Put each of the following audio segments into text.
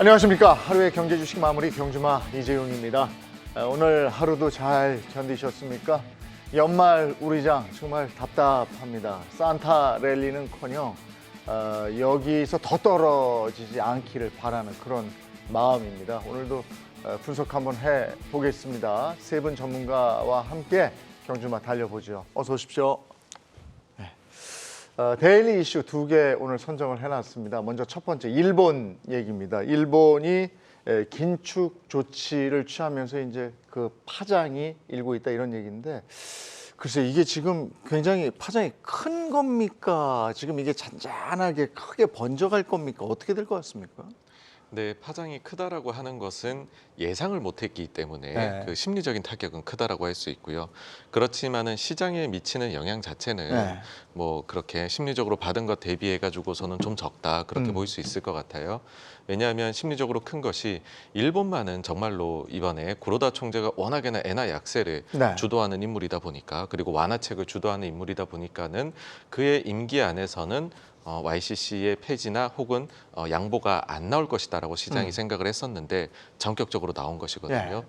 안녕하십니까. 하루의 경제 주식 마무리 경주마 이재용입니다. 오늘 하루도 잘 견디셨습니까? 연말 우리장 정말 답답합니다. 산타 랠리는커녕 여기서 더 떨어지지 않기를 바라는 그런 마음입니다. 오늘도 분석 한번 해보겠습니다. 세 분 전문가와 함께 경주마 달려보죠. 어서 오십시오. 데일리 이슈 두 개 오늘 선정을 해놨습니다. 먼저 첫 번째 일본 얘기입니다. 일본이 긴축 조치를 취하면서 이제 그 파장이 일고 있다 이런 얘기인데, 글쎄 이게 지금 굉장히 파장이 큰 겁니까? 지금 이게 잔잔하게 크게 번져갈 겁니까? 어떻게 될 것 같습니까? 네, 파장이 크다라고 하는 것은 예상을 못했기 때문에 네. 그 심리적인 타격은 크다라고 할 수 있고요. 그렇지만은 시장에 미치는 영향 자체는 네. 뭐 그렇게 심리적으로 받은 것 대비해 가지고서는 좀 적다 그렇게 보일 수 있을 것 같아요. 왜냐하면 심리적으로 큰 것이 일본만은 정말로 이번에 구로다 총재가 워낙에나 엔화 약세를 네. 주도하는 인물이다 보니까, 그리고 완화책을 주도하는 인물이다 보니까는 그의 임기 안에서는 YCC의 폐지나 혹은 양보가 안 나올 것이다라고 시장이 생각을 했었는데 전격적으로 나온 것이거든요. 네.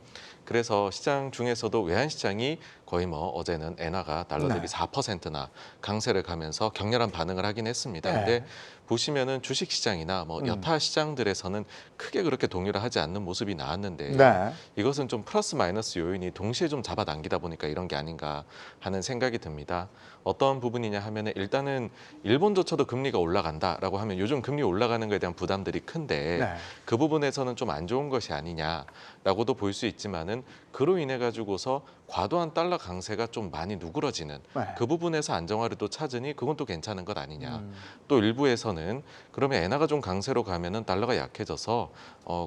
그래서 시장 중에서도 외환시장이 거의 뭐 어제는 엔화가 달러 대비 네. 4%나 강세를 가면서 격렬한 반응을 하긴 했습니다. 네. 근데 보시면은 주식시장이나 뭐 여타 시장들에서는 크게 그렇게 동요를 하지 않는 모습이 나왔는데, 네. 이것은 좀 플러스 마이너스 요인이 동시에 좀 잡아당기다 보니까 이런 게 아닌가 하는 생각이 듭니다. 어떤 부분이냐 하면은 일단은 일본조차도 금리가 올라간다라고 하면 요즘 금리 올라가는 것에 대한 부담들이 큰데 네. 그 부분에서는 좀 안 좋은 것이 아니냐라고도 볼 수 있지만은, 그로 인해 가지고서 과도한 달러 강세가 좀 많이 누그러지는 네. 그 부분에서 안정화를 또 찾으니 그건 또 괜찮은 것 아니냐. 또 일부에서는 그러면 엔화가 좀 강세로 가면은 달러가 약해져서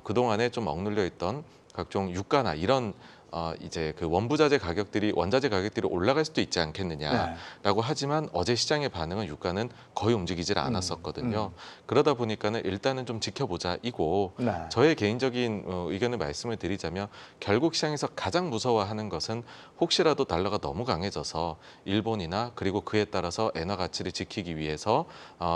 그동안에 좀 억눌려 있던 각종 유가나 이런 이제 그 원자재 가격들이 올라갈 수도 있지 않겠느냐라고 하지만 어제 시장의 반응은 유가는 거의 움직이질 않았었거든요. 그러다 보니까는 일단은 좀 지켜보자 이고, 네. 저의 개인적인 의견을 말씀을 드리자면 결국 시장에서 가장 무서워하는 것은 혹시라도 달러가 너무 강해져서 일본이나 그리고 그에 따라서 엔화 가치를 지키기 위해서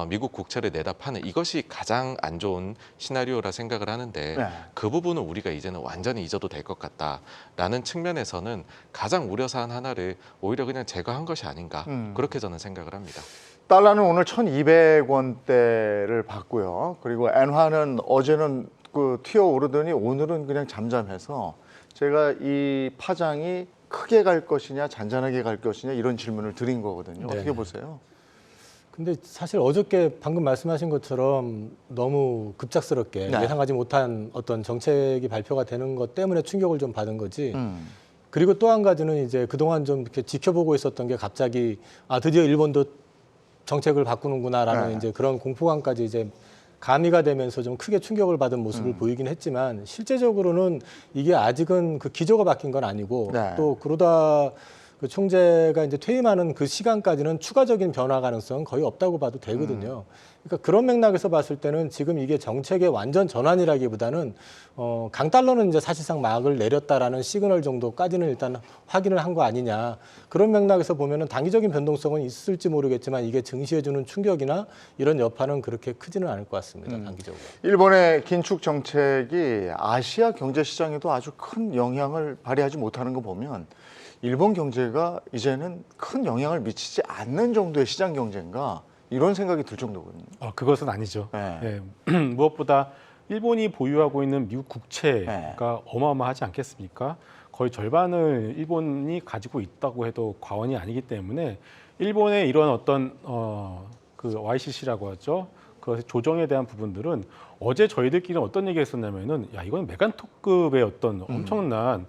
미국 국채를 내다 파는, 이것이 가장 안 좋은 시나리오라 생각을 하는데 네. 그 부분은 우리가 이제는 완전히 잊어도 될 것 같다라는 측면에서는 가장 우려사안 하나를 오히려 그냥 제거한 것이 아닌가, 그렇게 저는 생각을 합니다. 달러는 오늘 1,200원대를 봤고요. 그리고 엔화는 어제는 그 튀어오르더니 오늘은 그냥 잠잠해서, 제가 이 파장이 크게 갈 것이냐 잔잔하게 갈 것이냐 이런 질문을 드린 거거든요. 네. 어떻게 보세요? 근데 사실 어저께 방금 말씀하신 것처럼 너무 급작스럽게 네. 예상하지 못한 어떤 정책이 발표가 되는 것 때문에 충격을 좀 받은 거지. 음. 그리고 또 한 가지는 이제 그동안 좀 이렇게 지켜보고 있었던 게 갑자기 드디어 일본도 정책을 바꾸는구나라는 네. 이제 그런 공포감까지 이제 가미가 되면서 좀 크게 충격을 받은 모습을 보이긴 했지만, 실제적으로는 이게 아직은 그 기조가 바뀐 건 아니고, 네. 또 그러다 그 총재가 이제 퇴임하는 그 시간까지는 추가적인 변화 가능성은 거의 없다고 봐도 되거든요. 그러니까 그런 맥락에서 봤을 때는 지금 이게 정책의 완전 전환이라기보다는 강달러는 이제 사실상 막을 내렸다라는 시그널 정도까지는 일단 확인을 한 거 아니냐. 그런 맥락에서 보면은 단기적인 변동성은 있을지 모르겠지만 이게 증시에 주는 충격이나 이런 여파는 그렇게 크지는 않을 것 같습니다. 단기적으로. 일본의 긴축 정책이 아시아 경제 시장에도 아주 큰 영향을 발휘하지 못하는 거 보면 일본 경제가 이제는 큰 영향을 미치지 않는 정도의 시장 경제인가, 이런 생각이 들 정도거든요. 그것은 아니죠. 네. 예, 무엇보다 일본이 보유하고 있는 미국 국채가 네. 어마어마하지 않겠습니까? 거의 절반을 일본이 가지고 있다고 해도 과언이 아니기 때문에 일본의 이런 어떤 그 YCC라고 하죠. 그 조정에 대한 부분들은 어제 저희들끼리는 어떤 얘기를 했었냐면은, 야, 이건 메간톡급의 어떤 엄청난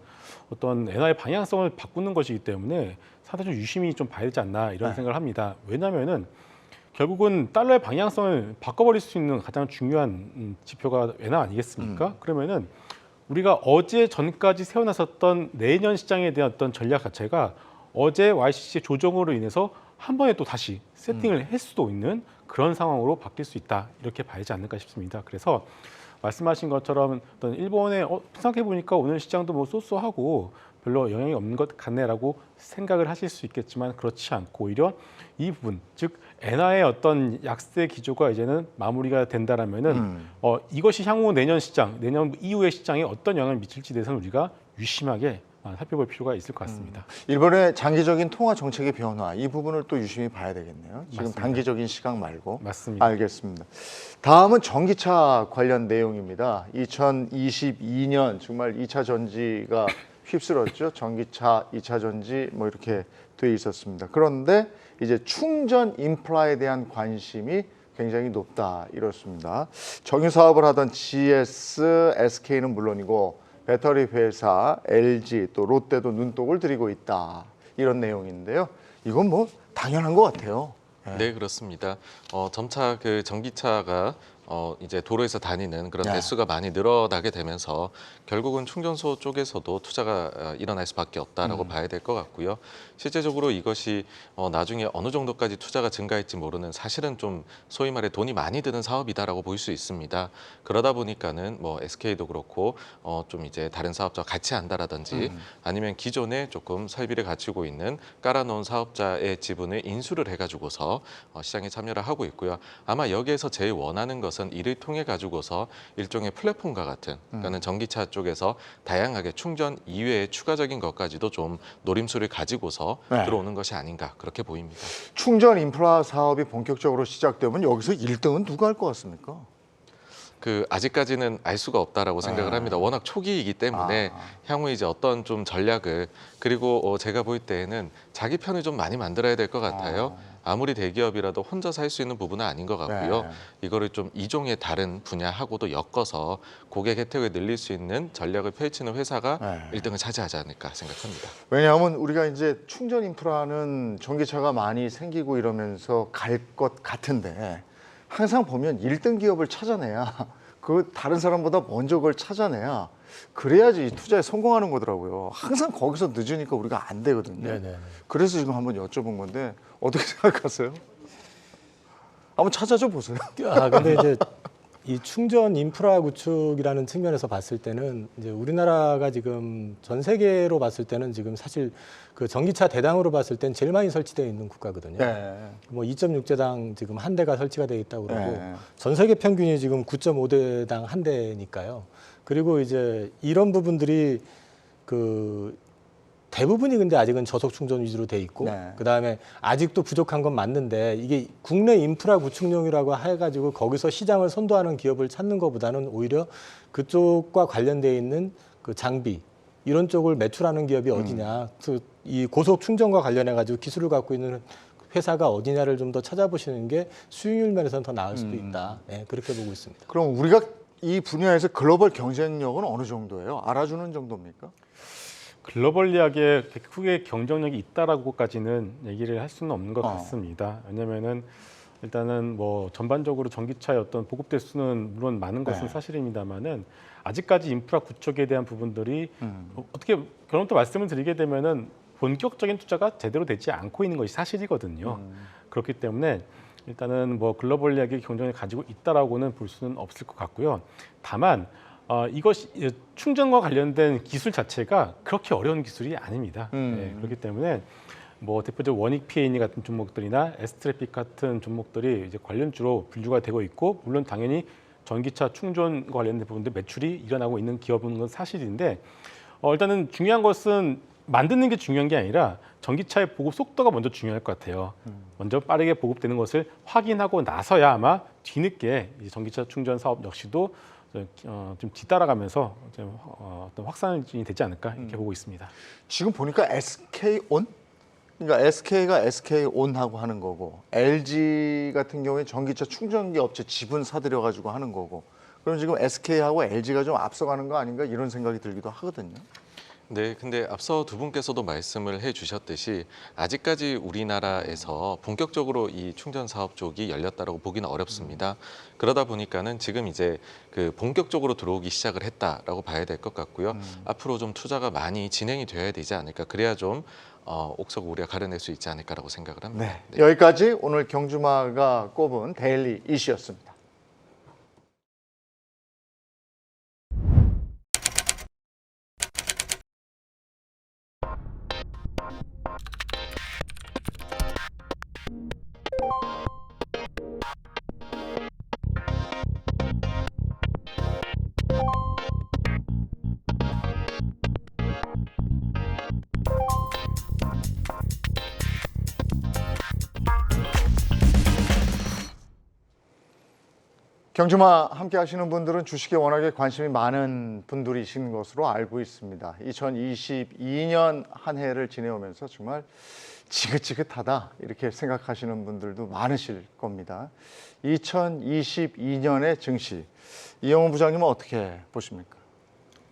어떤 엔화의 방향성을 바꾸는 것이기 때문에 상당히 좀 유심히 좀 봐야 되지 않나 이런 생각을 합니다. 왜냐하면은 결국은 달러의 방향성을 바꿔버릴 수 있는 가장 중요한 지표가 엔화 아니겠습니까? 그러면은 우리가 어제 전까지 세워놨었던 내년 시장에 대한 어떤 전략 자체가 어제 YCC 조정으로 인해서 한 번에 또 다시 세팅을 할 수도 있는 그런 상황으로 바뀔 수 있다, 이렇게 봐야지 않을까 싶습니다. 그래서 말씀하신 것처럼 어떤 일본의 생각해 보니까 오늘 시장도 뭐 쏘쏘하고 별로 영향이 없는 것 같네라고 생각을 하실 수 있겠지만 그렇지 않고 오히려 이 부분, 즉 엔화의 어떤 약세 기조가 이제는 마무리가 된다라면은 이것이 향후 내년 시장, 내년 이후의 시장에 어떤 영향을 미칠지 대해서는 우리가 유심하게 살펴볼 필요가 있을 것 같습니다. 일본의 장기적인 통화 정책의 변화 이 부분을 또 유심히 봐야 되겠네요. 지금 맞습니다. 단기적인 시각 말고. 맞습니다. 알겠습니다. 다음은 전기차 관련 내용입니다. 2022년 정말 2차 전지가 휩쓸었죠. 전기차, 2차 전지 뭐 이렇게 돼 있었습니다. 그런데 이제 충전 인프라에 대한 관심이 굉장히 높다 이렇습니다. 정유 사업을 하던 GS, SK는 물론이고 배터리 회사, LG 또 롯데도 눈독을 들이고 있다 이런 내용인데요. 이건 뭐 당연한 것 같아요. 네, 그렇습니다. 점차 그 전기차가 이제 도로에서 다니는 그런 네. 대수가 많이 늘어나게 되면서 결국은 충전소 쪽에서도 투자가 일어날 수밖에 없다라고 봐야 될 것 같고요. 실제적으로 이것이 나중에 어느 정도까지 투자가 증가할지 모르는 사실은 좀 소위 말해 돈이 많이 드는 사업이다라고 볼 수 있습니다. 그러다 보니까는 뭐 SK도 그렇고 좀 이제 다른 사업자와 같이 한다라든지 아니면 기존에 조금 설비를 갖추고 있는 깔아놓은 사업자의 지분을 인수를 해가지고서 시장에 참여를 하고 있고요. 아마 여기에서 제일 원하는 것은 이를 통해 가지고서 일종의 플랫폼과 같은, 그러니까는 전기차 쪽에서 다양하게 충전 이외의 추가적인 것까지도 좀 노림수를 가지고서 네. 들어오는 것이 아닌가 그렇게 보입니다. 충전 인프라 사업이 본격적으로 시작되면 여기서 1등은 누가 할 것 같습니까? 아직까지는 알 수가 없다라고 생각을 합니다. 워낙 초기이기 때문에 향후 이제 어떤 좀 전략을 그리고 제가 볼 때에는 자기 편을 좀 많이 만들어야 될 것 같아요. 아무리 대기업이라도 혼자서 할 수 있는 부분은 아닌 것 같고요. 네. 이거를 좀 이종의 다른 분야하고도 엮어서 고객 혜택을 늘릴 수 있는 전략을 펼치는 회사가 네. 1등을 차지하지 않을까 생각합니다. 왜냐하면 우리가 이제 충전 인프라는 전기차가 많이 생기고 이러면서 갈 것 같은데 항상 보면 1등 기업을 찾아내야 그 다른 사람보다 먼저 그걸 찾아내야 그래야지 이 투자에 성공하는 거더라고요. 항상 거기서 늦으니까 우리가 안 되거든요. 네네. 그래서 지금 한번 여쭤본 건데 어떻게 생각하세요? 한번 찾아줘 보세요. 근데 이제 이 충전 인프라 구축이라는 측면에서 봤을 때는 이제 우리나라가 지금 전 세계로 봤을 때는 지금 사실 그 전기차 대당으로 봤을 땐 제일 많이 설치되어 있는 국가거든요. 네. 뭐 2.6대당 지금 한 대가 설치가 되어 있다고 그러고 네. 전 세계 평균이 지금 9.5대당 한 대니까요. 그리고 이제 이런 부분들이 그 대부분이 근데 아직은 저속 충전 위주로 돼 있고 네. 그다음에 아직도 부족한 건 맞는데 이게 국내 인프라 구축용이라고 해가지고 거기서 시장을 선도하는 기업을 찾는 것보다는 오히려 그쪽과 관련돼 있는 그 장비 이런 쪽을 매출하는 기업이 어디냐 이 고속 충전과 관련해 가지고 기술을 갖고 있는 회사가 어디냐를 좀 더 찾아보시는 게 수익률 면에서는 더 나을 수도 있다. 네, 그렇게 보고 있습니다. 그럼 우리가 이 분야에서 글로벌 경쟁력은 어느 정도예요? 알아주는 정도입니까? 글로벌리하게 크게 경쟁력이 있다라고까지는 얘기를 할 수는 없는 것 같습니다. 왜냐하면은 일단은 뭐 전반적으로 전기차의 어떤 보급 대수는 물론 많은 것은 네. 사실입니다만은 아직까지 인프라 구축에 대한 부분들이 어떻게 결론 또 말씀을 드리게 되면은 본격적인 투자가 제대로 되지 않고 있는 것이 사실이거든요. 그렇기 때문에 일단은 뭐 글로벌리하게 경쟁을 가지고 있다라고는 볼 수는 없을 것 같고요. 다만 이것이 충전과 관련된 기술 자체가 그렇게 어려운 기술이 아닙니다. 네, 그렇기 때문에 뭐 대표적으로 원익 P&E 같은 종목들이나 S트래픽 같은 종목들이 이제 관련주로 분류가 되고 있고 물론 당연히 전기차 충전과 관련된 부분들 매출이 일어나고 있는 기업은 건 사실인데 일단은 중요한 것은 만드는 게 중요한 게 아니라 전기차의 보급 속도가 먼저 중요할 것 같아요. 먼저 빠르게 보급되는 것을 확인하고 나서야 아마 뒤늦게 이 전기차 충전 사업 역시도 좀 뒤따라가면서 좀 어떤 확산이 되지 않을까 이렇게 보고 있습니다. 지금 보니까 SK온? 그러니까 SK가 SK온하고 하는 거고 LG 같은 경우에 전기차 충전기 업체 지분 사들여 가지고 하는 거고 그럼 지금 SK하고 LG가 좀 앞서가는 거 아닌가 이런 생각이 들기도 하거든요. 네, 근데 앞서 두 분께서도 말씀을 해주셨듯이 아직까지 우리나라에서 본격적으로 이 충전 사업 쪽이 열렸다라고 보기는 어렵습니다. 그러다 보니까는 지금 이제 그 본격적으로 들어오기 시작을 했다라고 봐야 될 것 같고요. 앞으로 좀 투자가 많이 진행이 되어야 되지 않을까. 그래야 좀 옥석 우리가 가려낼 수 있지 않을까라고 생각을 합니다. 네. 여기까지 오늘 경주마가 꼽은 데일리 이슈였습니다. 경주마 함께 하시는 분들은 주식에 워낙에 관심이 많은 분들이신 것으로 알고 있습니다. 2022년 한 해를 지내오면서 정말 지긋지긋하다 이렇게 생각하시는 분들도 많으실 겁니다. 2022년의 증시, 이영훈 부장님은 어떻게 보십니까?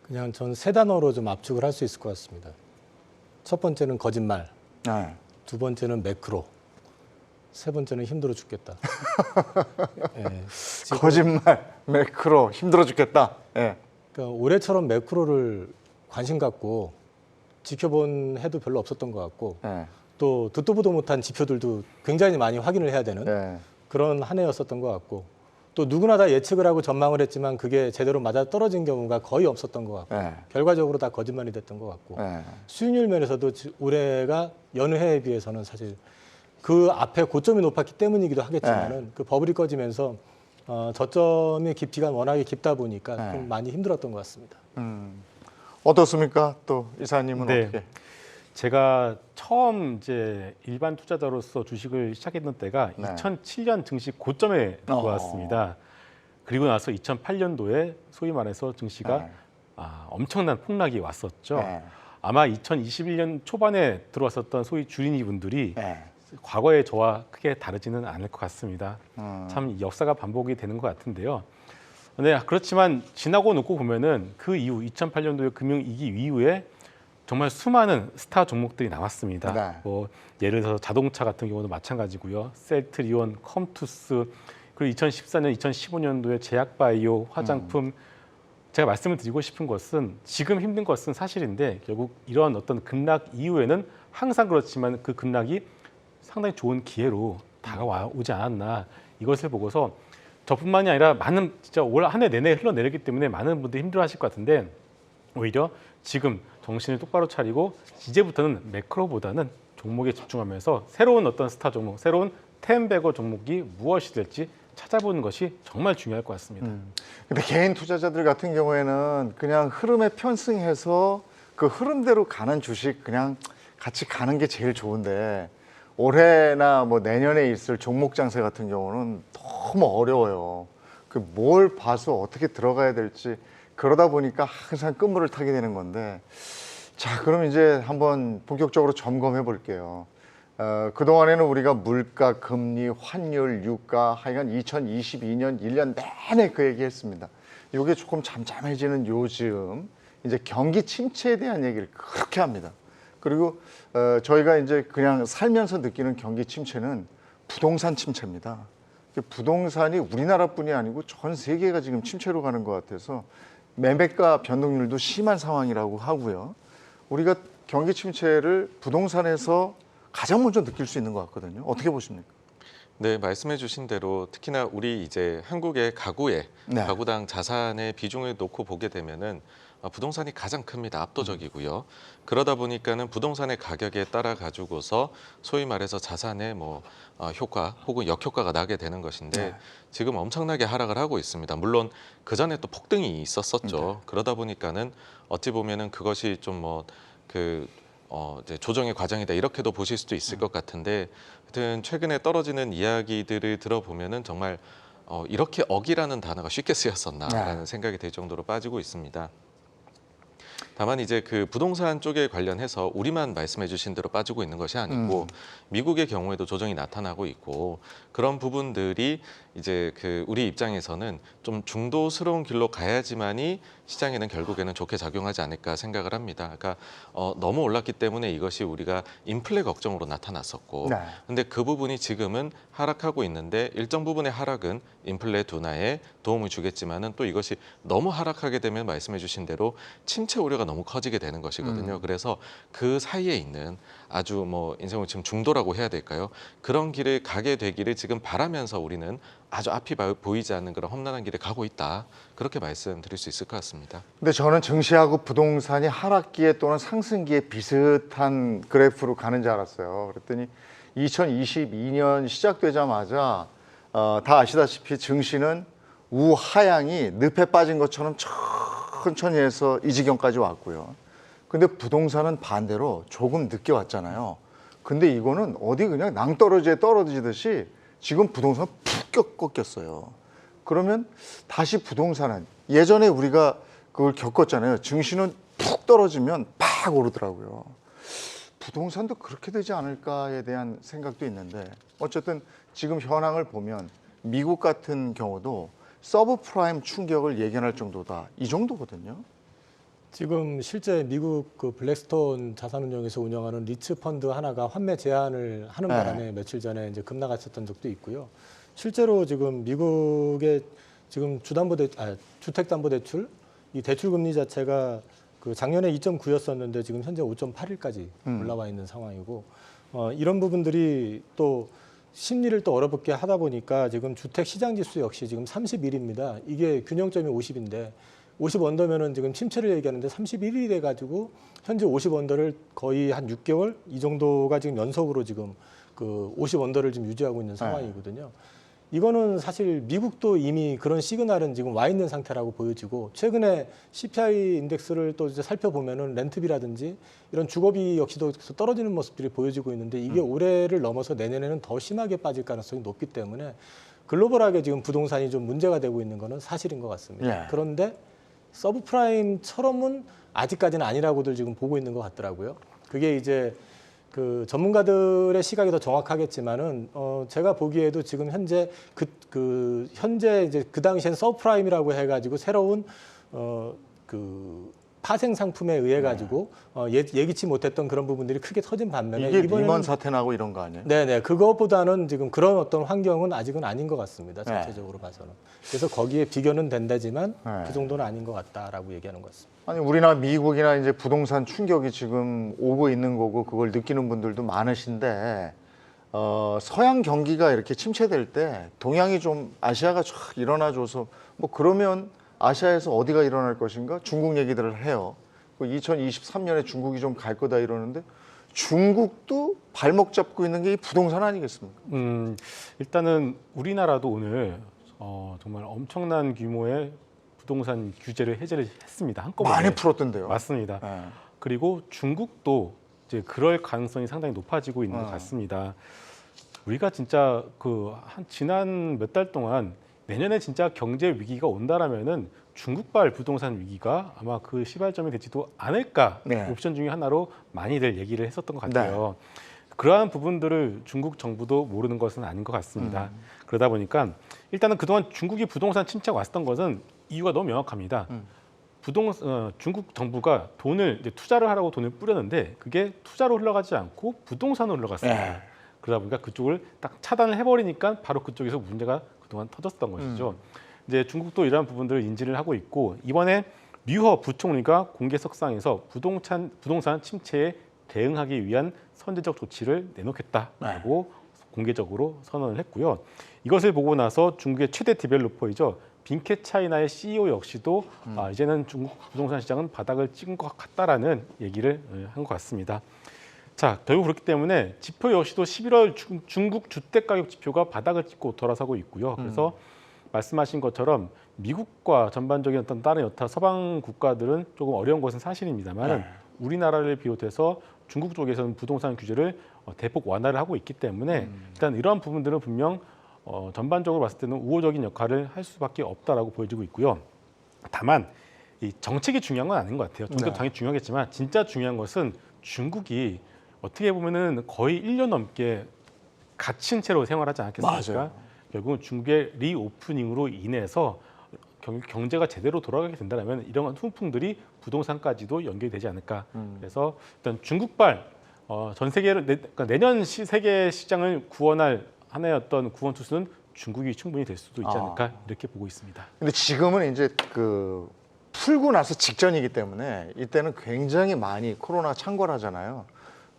그냥 전 세 단어로 좀 압축을 할 수 있을 것 같습니다. 첫 번째는 거짓말, 네. 두 번째는 매크로, 세 번째는 힘들어 죽겠다. 예, 지금 거짓말, 매크로, 힘들어 죽겠다. 예. 그러니까 올해처럼 매크로를 관심 갖고 지켜본 해도 별로 없었던 것 같고 예. 또 듣도 보도 못한 지표들도 굉장히 많이 확인을 해야 되는 예. 그런 한 해였었던 것 같고 또 누구나 다 예측을 하고 전망을 했지만 그게 제대로 맞아 떨어진 경우가 거의 없었던 것 같고 예. 결과적으로 다 거짓말이 됐던 것 같고 예. 수익률 면에서도 올해가 여느 해에 비해서는 사실 그 앞에 고점이 높았기 때문이기도 하겠지만은 그 버블이 꺼지면서 저점의 깊이가 워낙에 깊다 보니까 좀 많이 힘들었던 것 같습니다. 어떻습니까? 또 이사님은 네. 어떻게? 제가 처음 이제 일반 투자자로서 주식을 시작했던 때가 네. 2007년 증시 고점에 들어왔습니다. 그리고 나서 2008년도에 소위 말해서 증시가 네. 엄청난 폭락이 왔었죠. 네. 아마 2021년 초반에 들어왔었던 소위 주린이 분들이 네. 과거의 저와 크게 다르지는 않을 것 같습니다. 음. 참 역사가 반복이 되는 것 같은데요. 네, 그렇지만 지나고 놓고 보면은 그 이후 2008년도의 금융위기 이후에 정말 수많은 스타 종목들이 나왔습니다. 네. 뭐 예를 들어서 자동차 같은 경우도 마찬가지고요. 셀트리온, 컴투스, 그리고 2014년, 2015년도에 제약바이오, 화장품. 제가 말씀을 드리고 싶은 것은 지금 힘든 것은 사실인데 결국 이런 어떤 급락 이후에는 항상 그렇지만 그 급락이 상당히 좋은 기회로 다가오지 않았나 이것을 보고서 저뿐만이 아니라 많은 진짜 올 한 해 내내 흘러내렸기 때문에 많은 분들이 힘들어하실 것 같은데 오히려 지금 정신을 똑바로 차리고 이제부터는 매크로보다는 종목에 집중하면서 새로운 어떤 스타 종목, 새로운 텐베거 종목이 무엇이 될지 찾아보는 것이 정말 중요할 것 같습니다. 근데 개인 투자자들 같은 경우에는 그냥 흐름에 편승해서 그 흐름대로 가는 주식 그냥 같이 가는 게 제일 좋은데 올해나 뭐 내년에 있을 종목 장세 같은 경우는 너무 어려워요. 그 뭘 봐서 어떻게 들어가야 될지 그러다 보니까 항상 끝물을 타게 되는 건데 자, 그럼 이제 한번 본격적으로 점검해 볼게요. 그동안에는 우리가 물가, 금리, 환율, 유가 하여간 2022년 1년 내내 그 얘기 했습니다. 이게 조금 잠잠해지는 요즘 이제 경기 침체에 대한 얘기를 그렇게 합니다. 그리고 저희가 이제 그냥 살면서 느끼는 경기 침체는 부동산 침체입니다. 부동산이 우리나라뿐이 아니고 전 세계가 지금 침체로 가는 것 같아서 매매가 변동률도 심한 상황이라고 하고요. 우리가 경기 침체를 부동산에서 가장 먼저 느낄 수 있는 것 같거든요. 어떻게 보십니까? 네, 말씀해 주신 대로 특히나 우리 이제 한국의 가구에 네. 가구당 자산의 비중을 놓고 보게 되면은 부동산이 가장 큽니다. 압도적이고요. 그러다 보니까는 부동산의 가격에 따라 가지고서 소위 말해서 자산의 뭐 효과 혹은 역효과가 나게 되는 것인데 네. 지금 엄청나게 하락을 하고 있습니다. 물론 그 전에 또 폭등이 있었었죠. 그러다 보니까는 어찌 보면은 그것이 좀 뭐 이제 조정의 과정이다 이렇게도 보실 수도 있을 것 같은데 하여튼 최근에 떨어지는 이야기들을 들어보면은 정말 이렇게 억이라는 단어가 쉽게 쓰였었나라는 생각이 들 정도로 빠지고 있습니다. 다만 이제 그 부동산 쪽에 관련해서 우리만 말씀해 주신 대로 빠지고 있는 것이 아니고 미국의 경우에도 조정이 나타나고 있고 그런 부분들이 이제 그 우리 입장에서는 좀 중도스러운 길로 가야지만이 시장에는 결국에는 좋게 작용하지 않을까 생각을 합니다. 그러니까 너무 올랐기 때문에 이것이 우리가 인플레 걱정으로 나타났었고 네. 근데 그 부분이 지금은 하락하고 있는데 일정 부분의 하락은 인플레 둔화에 도움을 주겠지만은 또 이것이 너무 하락하게 되면 말씀해 주신 대로 침체 우려가 너무 커지게 되는 것이거든요. 그래서 그 사이에 있는 아주 뭐 인생을 지금 중도라고 해야 될까요? 그런 길을 가게 되기를 지금 바라면서 우리는 아주 앞이 보이지 않는 그런 험난한 길에 가고 있다. 그렇게 말씀드릴 수 있을 것 같습니다. 근데 저는 증시하고 부동산이 하락기에 또는 상승기에 비슷한 그래프로 가는 줄 알았어요. 그랬더니 2022년 시작되자마자 다 아시다시피 증시는 우하향이 늪에 빠진 것처럼 천천히 해서 이 지경까지 왔고요. 근데 부동산은 반대로 조금 늦게 왔잖아요. 근데 이거는 어디 그냥 낭떠러지에 떨어지듯이 지금 부동산 푹 꺾였어요. 그러면 다시 부동산은 예전에 우리가 그걸 겪었잖아요. 증시는 푹 떨어지면 팍 오르더라고요. 부동산도 그렇게 되지 않을까에 대한 생각도 있는데 어쨌든 지금 현황을 보면 미국 같은 경우도 서브프라임 충격을 예견할 정도다. 이 정도거든요. 지금 실제 미국 그 블랙스톤 자산운용에서 운영하는 리츠 펀드 하나가 환매 제한을 하는 바람에 며칠 전에 이제 급락했었던 적도 있고요. 실제로 지금 미국의 지금 주택담보대출 이 대출 금리 자체가 그 작년에 2.9였었는데 지금 현재 5.81까지 올라와 있는 상황이고 이런 부분들이 또 심리를 또 얼어붙게 하다 보니까 지금 주택 시장 지수 역시 지금 31입니다. 이게 균형점이 50인데 50 언더면은 지금 침체를 얘기하는데 31이 돼가지고 현재 50 언더를 거의 한 6개월 이 정도가 지금 연속으로 지금 그 50 언더를 지금 유지하고 있는 상황이거든요. 이거는 사실 미국도 이미 그런 시그널은 지금 와 있는 상태라고 보여지고 최근에 CPI 인덱스를 또 이제 살펴보면은 렌트비라든지 이런 주거비 역시도 떨어지는 모습들이 보여지고 있는데 이게 올해를 넘어서 내년에는 더 심하게 빠질 가능성이 높기 때문에 글로벌하게 지금 부동산이 좀 문제가 되고 있는 거는 사실인 것 같습니다. 그런데 서브프라임처럼은 아직까지는 아니라고들 지금 보고 있는 것 같더라고요. 그게 이제 그 전문가들의 시각이 더 정확하겠지만은 제가 보기에도 지금 현재 현재 이제 그 당시엔 서브프라임이라고 해가지고 새로운 그 파생 상품에 의해 가지고 예기치 못했던 그런 부분들이 크게 터진 반면에 이게 리먼 사태 나고 이런 거 아니에요? 네네 그것보다는 지금 그런 어떤 환경은 아직은 아닌 것 같습니다. 전체적으로 봐서는. 그래서 거기에 비교는 된다지만 그 정도는 아닌 것 같다라고 얘기하는 것 같습니다. 아니 우리나 미국이나 이제 부동산 충격이 지금 오고 있는 거고 그걸 느끼는 분들도 많으신데 서양 경기가 이렇게 침체될 때 동양이 좀 아시아가 쫙 일어나줘서 뭐 그러면 아시아에서 어디가 일어날 것인가? 중국 얘기들을 해요. 2023년에 중국이 좀 갈 거다 이러는데 중국도 발목 잡고 있는 게 이 부동산 아니겠습니까? 일단은 우리나라도 오늘 정말 엄청난 규모의 부동산 규제를 해제를 했습니다. 한꺼번에. 많이 풀었던데요. 맞습니다. 그리고 중국도 이제 그럴 가능성이 상당히 높아지고 있는 것 같습니다. 우리가 진짜 지난 몇 달 동안 내년에 진짜 경제 위기가 온다라면은 중국발 부동산 위기가 아마 그 시발점이 되지도 않을까 옵션 중에 하나로 많이들 얘기를 했었던 것 같아요. 그러한 부분들을 중국 정부도 모르는 것은 아닌 것 같습니다. 그러다 보니까 일단은 그동안 중국이 부동산 침체가 왔었던 것은 이유가 너무 명확합니다. 중국 정부가 돈을 이제 투자를 하라고 돈을 뿌렸는데 그게 투자로 흘러가지 않고 부동산으로 흘러갔습니다. 그러다 보니까 그쪽을 딱 차단을 해버리니까 바로 그쪽에서 문제가 그동안 터졌던 것이죠. 이제 중국도 이러한 부분들을 인지를 하고 있고 이번에 류허 부총리가 공개석상에서 부동산 침체에 대응하기 위한 선제적 조치를 내놓겠다라고 공개적으로 선언을 했고요. 이것을 보고 나서 중국의 최대 디벨로퍼이죠. 빈켓 차이나의 CEO 역시도 이제는 중국 부동산 시장은 바닥을 찍은 것 같다라는 얘기를 한 것 같습니다. 자, 결국 그렇기 때문에 지표 역시도 11월 중국 주택가격 지표가 바닥을 찍고 돌아서고 있고요. 그래서 말씀하신 것처럼 미국과 전반적인 어떤 다른 여타 서방 국가들은 조금 어려운 것은 사실입니다만 우리나라를 비롯해서 중국 쪽에서는 부동산 규제를 대폭 완화를 하고 있기 때문에 일단 이러한 부분들은 분명 전반적으로 봤을 때는 우호적인 역할을 할 수밖에 없다라고 보여지고 있고요. 다만 이 정책이 중요한 건 아닌 것 같아요. 정책도 당연히 중요하겠지만 진짜 중요한 것은 중국이 어떻게 보면은 거의 1년 넘게 갇힌 채로 생활하지 않았겠습니까? 맞아요. 결국은 중국의 리오프닝으로 인해서 경제가 제대로 돌아가게 된다면 이런 훈풍들이 부동산까지도 연결되지 않을까. 그래서 일단 중국발 전 세계를 그러니까 내년 세계 시장을 구원할 하나의 어떤 구원 투수는 중국이 충분히 될 수도 있지 않을까 이렇게 보고 있습니다. 근데 지금은 이제 풀고 나서 직전이기 때문에 이때는 굉장히 많이 코로나 창궐하잖아요.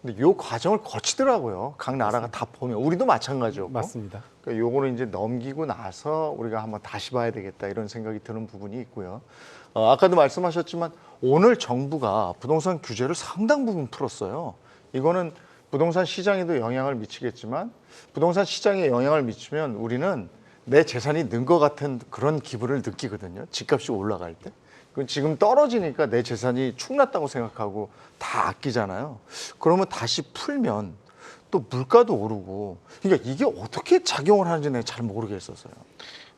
근데 요 과정을 거치더라고요. 각 나라가 다 보면 우리도 마찬가지였고. 맞습니다. 그러니까 요거는 이제 넘기고 나서 우리가 한번 다시 봐야 되겠다 이런 생각이 드는 부분이 있고요. 아까도 말씀하셨지만 오늘 정부가 부동산 규제를 상당 부분 풀었어요. 이거는 부동산 시장에도 영향을 미치겠지만 부동산 시장에 영향을 미치면 우리는 내 재산이 는 것 같은 그런 기분을 느끼거든요. 집값이 올라갈 때. 지금 떨어지니까 내 재산이 축났다고 생각하고 다 아끼잖아요. 그러면 다시 풀면 또 물가도 오르고 그러니까 이게 어떻게 작용을 하는지 내가 잘 모르겠었어요.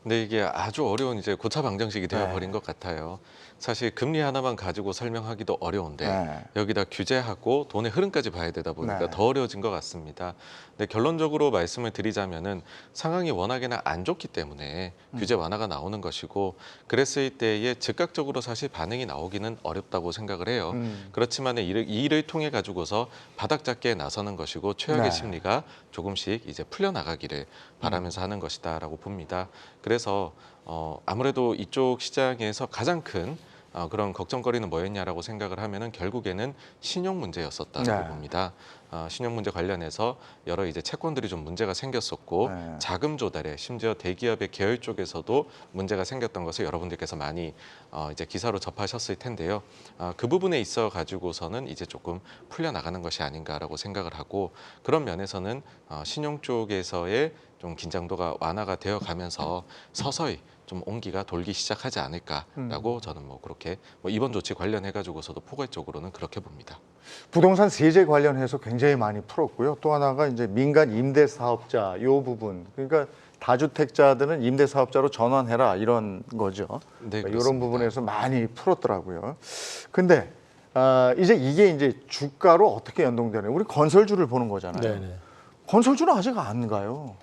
근데 이게 아주 어려운 이제 고차 방정식이 네. 되어버린 것 같아요. 사실 금리 하나만 가지고 설명하기도 어려운데 네. 여기다 규제하고 돈의 흐름까지 봐야 되다 보니까 네. 더 어려워진 것 같습니다. 근데 결론적으로 말씀을 드리자면은 상황이 워낙에나 안 좋기 때문에 규제 완화가 나오는 것이고 그랬을 때에 즉각적으로 사실 반응이 나오기는 어렵다고 생각을 해요. 그렇지만 이 일을 통해 가지고서 바닥 잡기에 나서는 것이고 최악의 네. 심리가 조금씩 이제 풀려나가기를 바라면서 하는 것이다라고 봅니다. 그래서 아무래도 이쪽 시장에서 가장 큰 그런 걱정거리는 뭐였냐라고 생각을 하면은 결국에는 신용 문제였었다고 네. 봅니다. 신용 문제 관련해서 여러 이제 채권들이 좀 문제가 생겼었고 네. 자금 조달에 심지어 대기업의 계열 쪽에서도 문제가 생겼던 것을 여러분들께서 많이 이제 기사로 접하셨을 텐데요. 그 부분에 있어 가지고서는 이제 조금 풀려 나가는 것이 아닌가라고 생각을 하고 그런 면에서는 신용 쪽에서의 좀 긴장도가 완화가 되어 가면서 서서히 좀 온기가 돌기 시작하지 않을까라고 저는 뭐 그렇게 이번 조치 관련해 가지고서도 포괄적으로는 그렇게 봅니다. 부동산 세제 관련해서 굉장히 많이 풀었고요. 또 하나가 이제 민간 임대 사업자 요 부분. 그러니까 다주택자들은 임대 사업자로 전환해라 이런 거죠. 네, 이런 그렇습니다. 부분에서 많이 풀었더라고요. 근데 이제 이게 주가로 어떻게 연동되나요? 우리 건설주를 보는 거잖아요. 네네. 건설주는 아직 안 가요.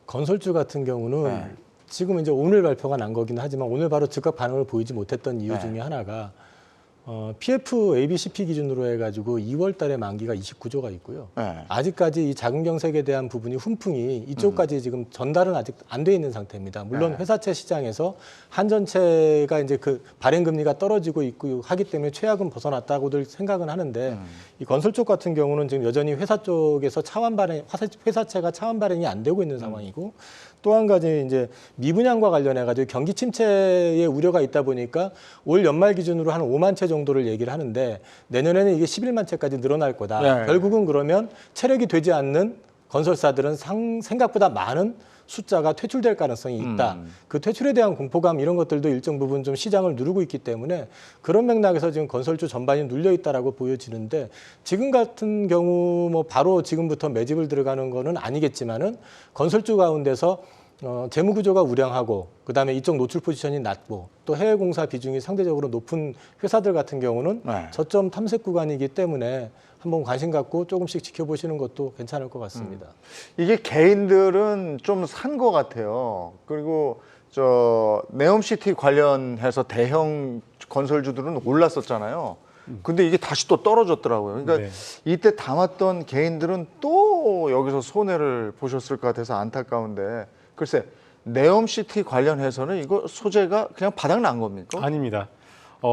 건설주 같은 경우는 네. 지금 이제 오늘 발표가 난 거긴 하지만 오늘 바로 즉각 반응을 보이지 못했던 이유 네. 중에 하나가 PF ABCP 기준으로 해가지고 2월 달에 만기가 29조가 있고요. 네. 아직까지 이 자금경색에 대한 부분이 훈풍이 이쪽까지 지금 전달은 아직 안 돼 있는 상태입니다. 물론 네. 회사채 시장에서 한전채가 이제 그 발행 금리가 떨어지고 있고 하기 때문에 최악은 벗어났다고들 생각은 하는데 이 건설 쪽 같은 경우는 지금 여전히 회사 쪽에서 회사채가 차환 발행이 안 되고 있는 상황이고 또 한 가지 이제 미분양과 관련해 가지고 경기 침체의 우려가 있다 보니까 올 연말 기준으로 한 5만 채 정도를 얘기를 하는데 내년에는 이게 11만 채까지 늘어날 거다. 네. 결국은 그러면 체력이 되지 않는 건설사들은 생각보다 많은 숫자가 퇴출될 가능성이 있다. 그 퇴출에 대한 공포감 이런 것들도 일정 부분 좀 시장을 누르고 있기 때문에 그런 맥락에서 지금 건설주 전반이 눌려 있다라고 보여지는데 지금 같은 경우 뭐 바로 지금부터 매집을 들어가는 거는 아니겠지만은 건설주 가운데서 재무 구조가 우량하고 그다음에 이쪽 노출 포지션이 낮고 또 해외 공사 비중이 상대적으로 높은 회사들 같은 경우는 네. 저점 탐색 구간이기 때문에 한번 관심 갖고 조금씩 지켜보시는 것도 괜찮을 것 같습니다. 이게 개인들은 좀 산 것 같아요. 그리고 네옴시티 관련해서 대형 건설주들은 올랐었잖아요. 근데 이게 다시 또 떨어졌더라고요. 그러니까 네. 이때 담았던 개인들은 또 여기서 손해를 보셨을 것 같아서 안타까운데 글쎄 네옴시티 관련해서는 이거 소재가 그냥 바닥 난 겁니까? 아닙니다.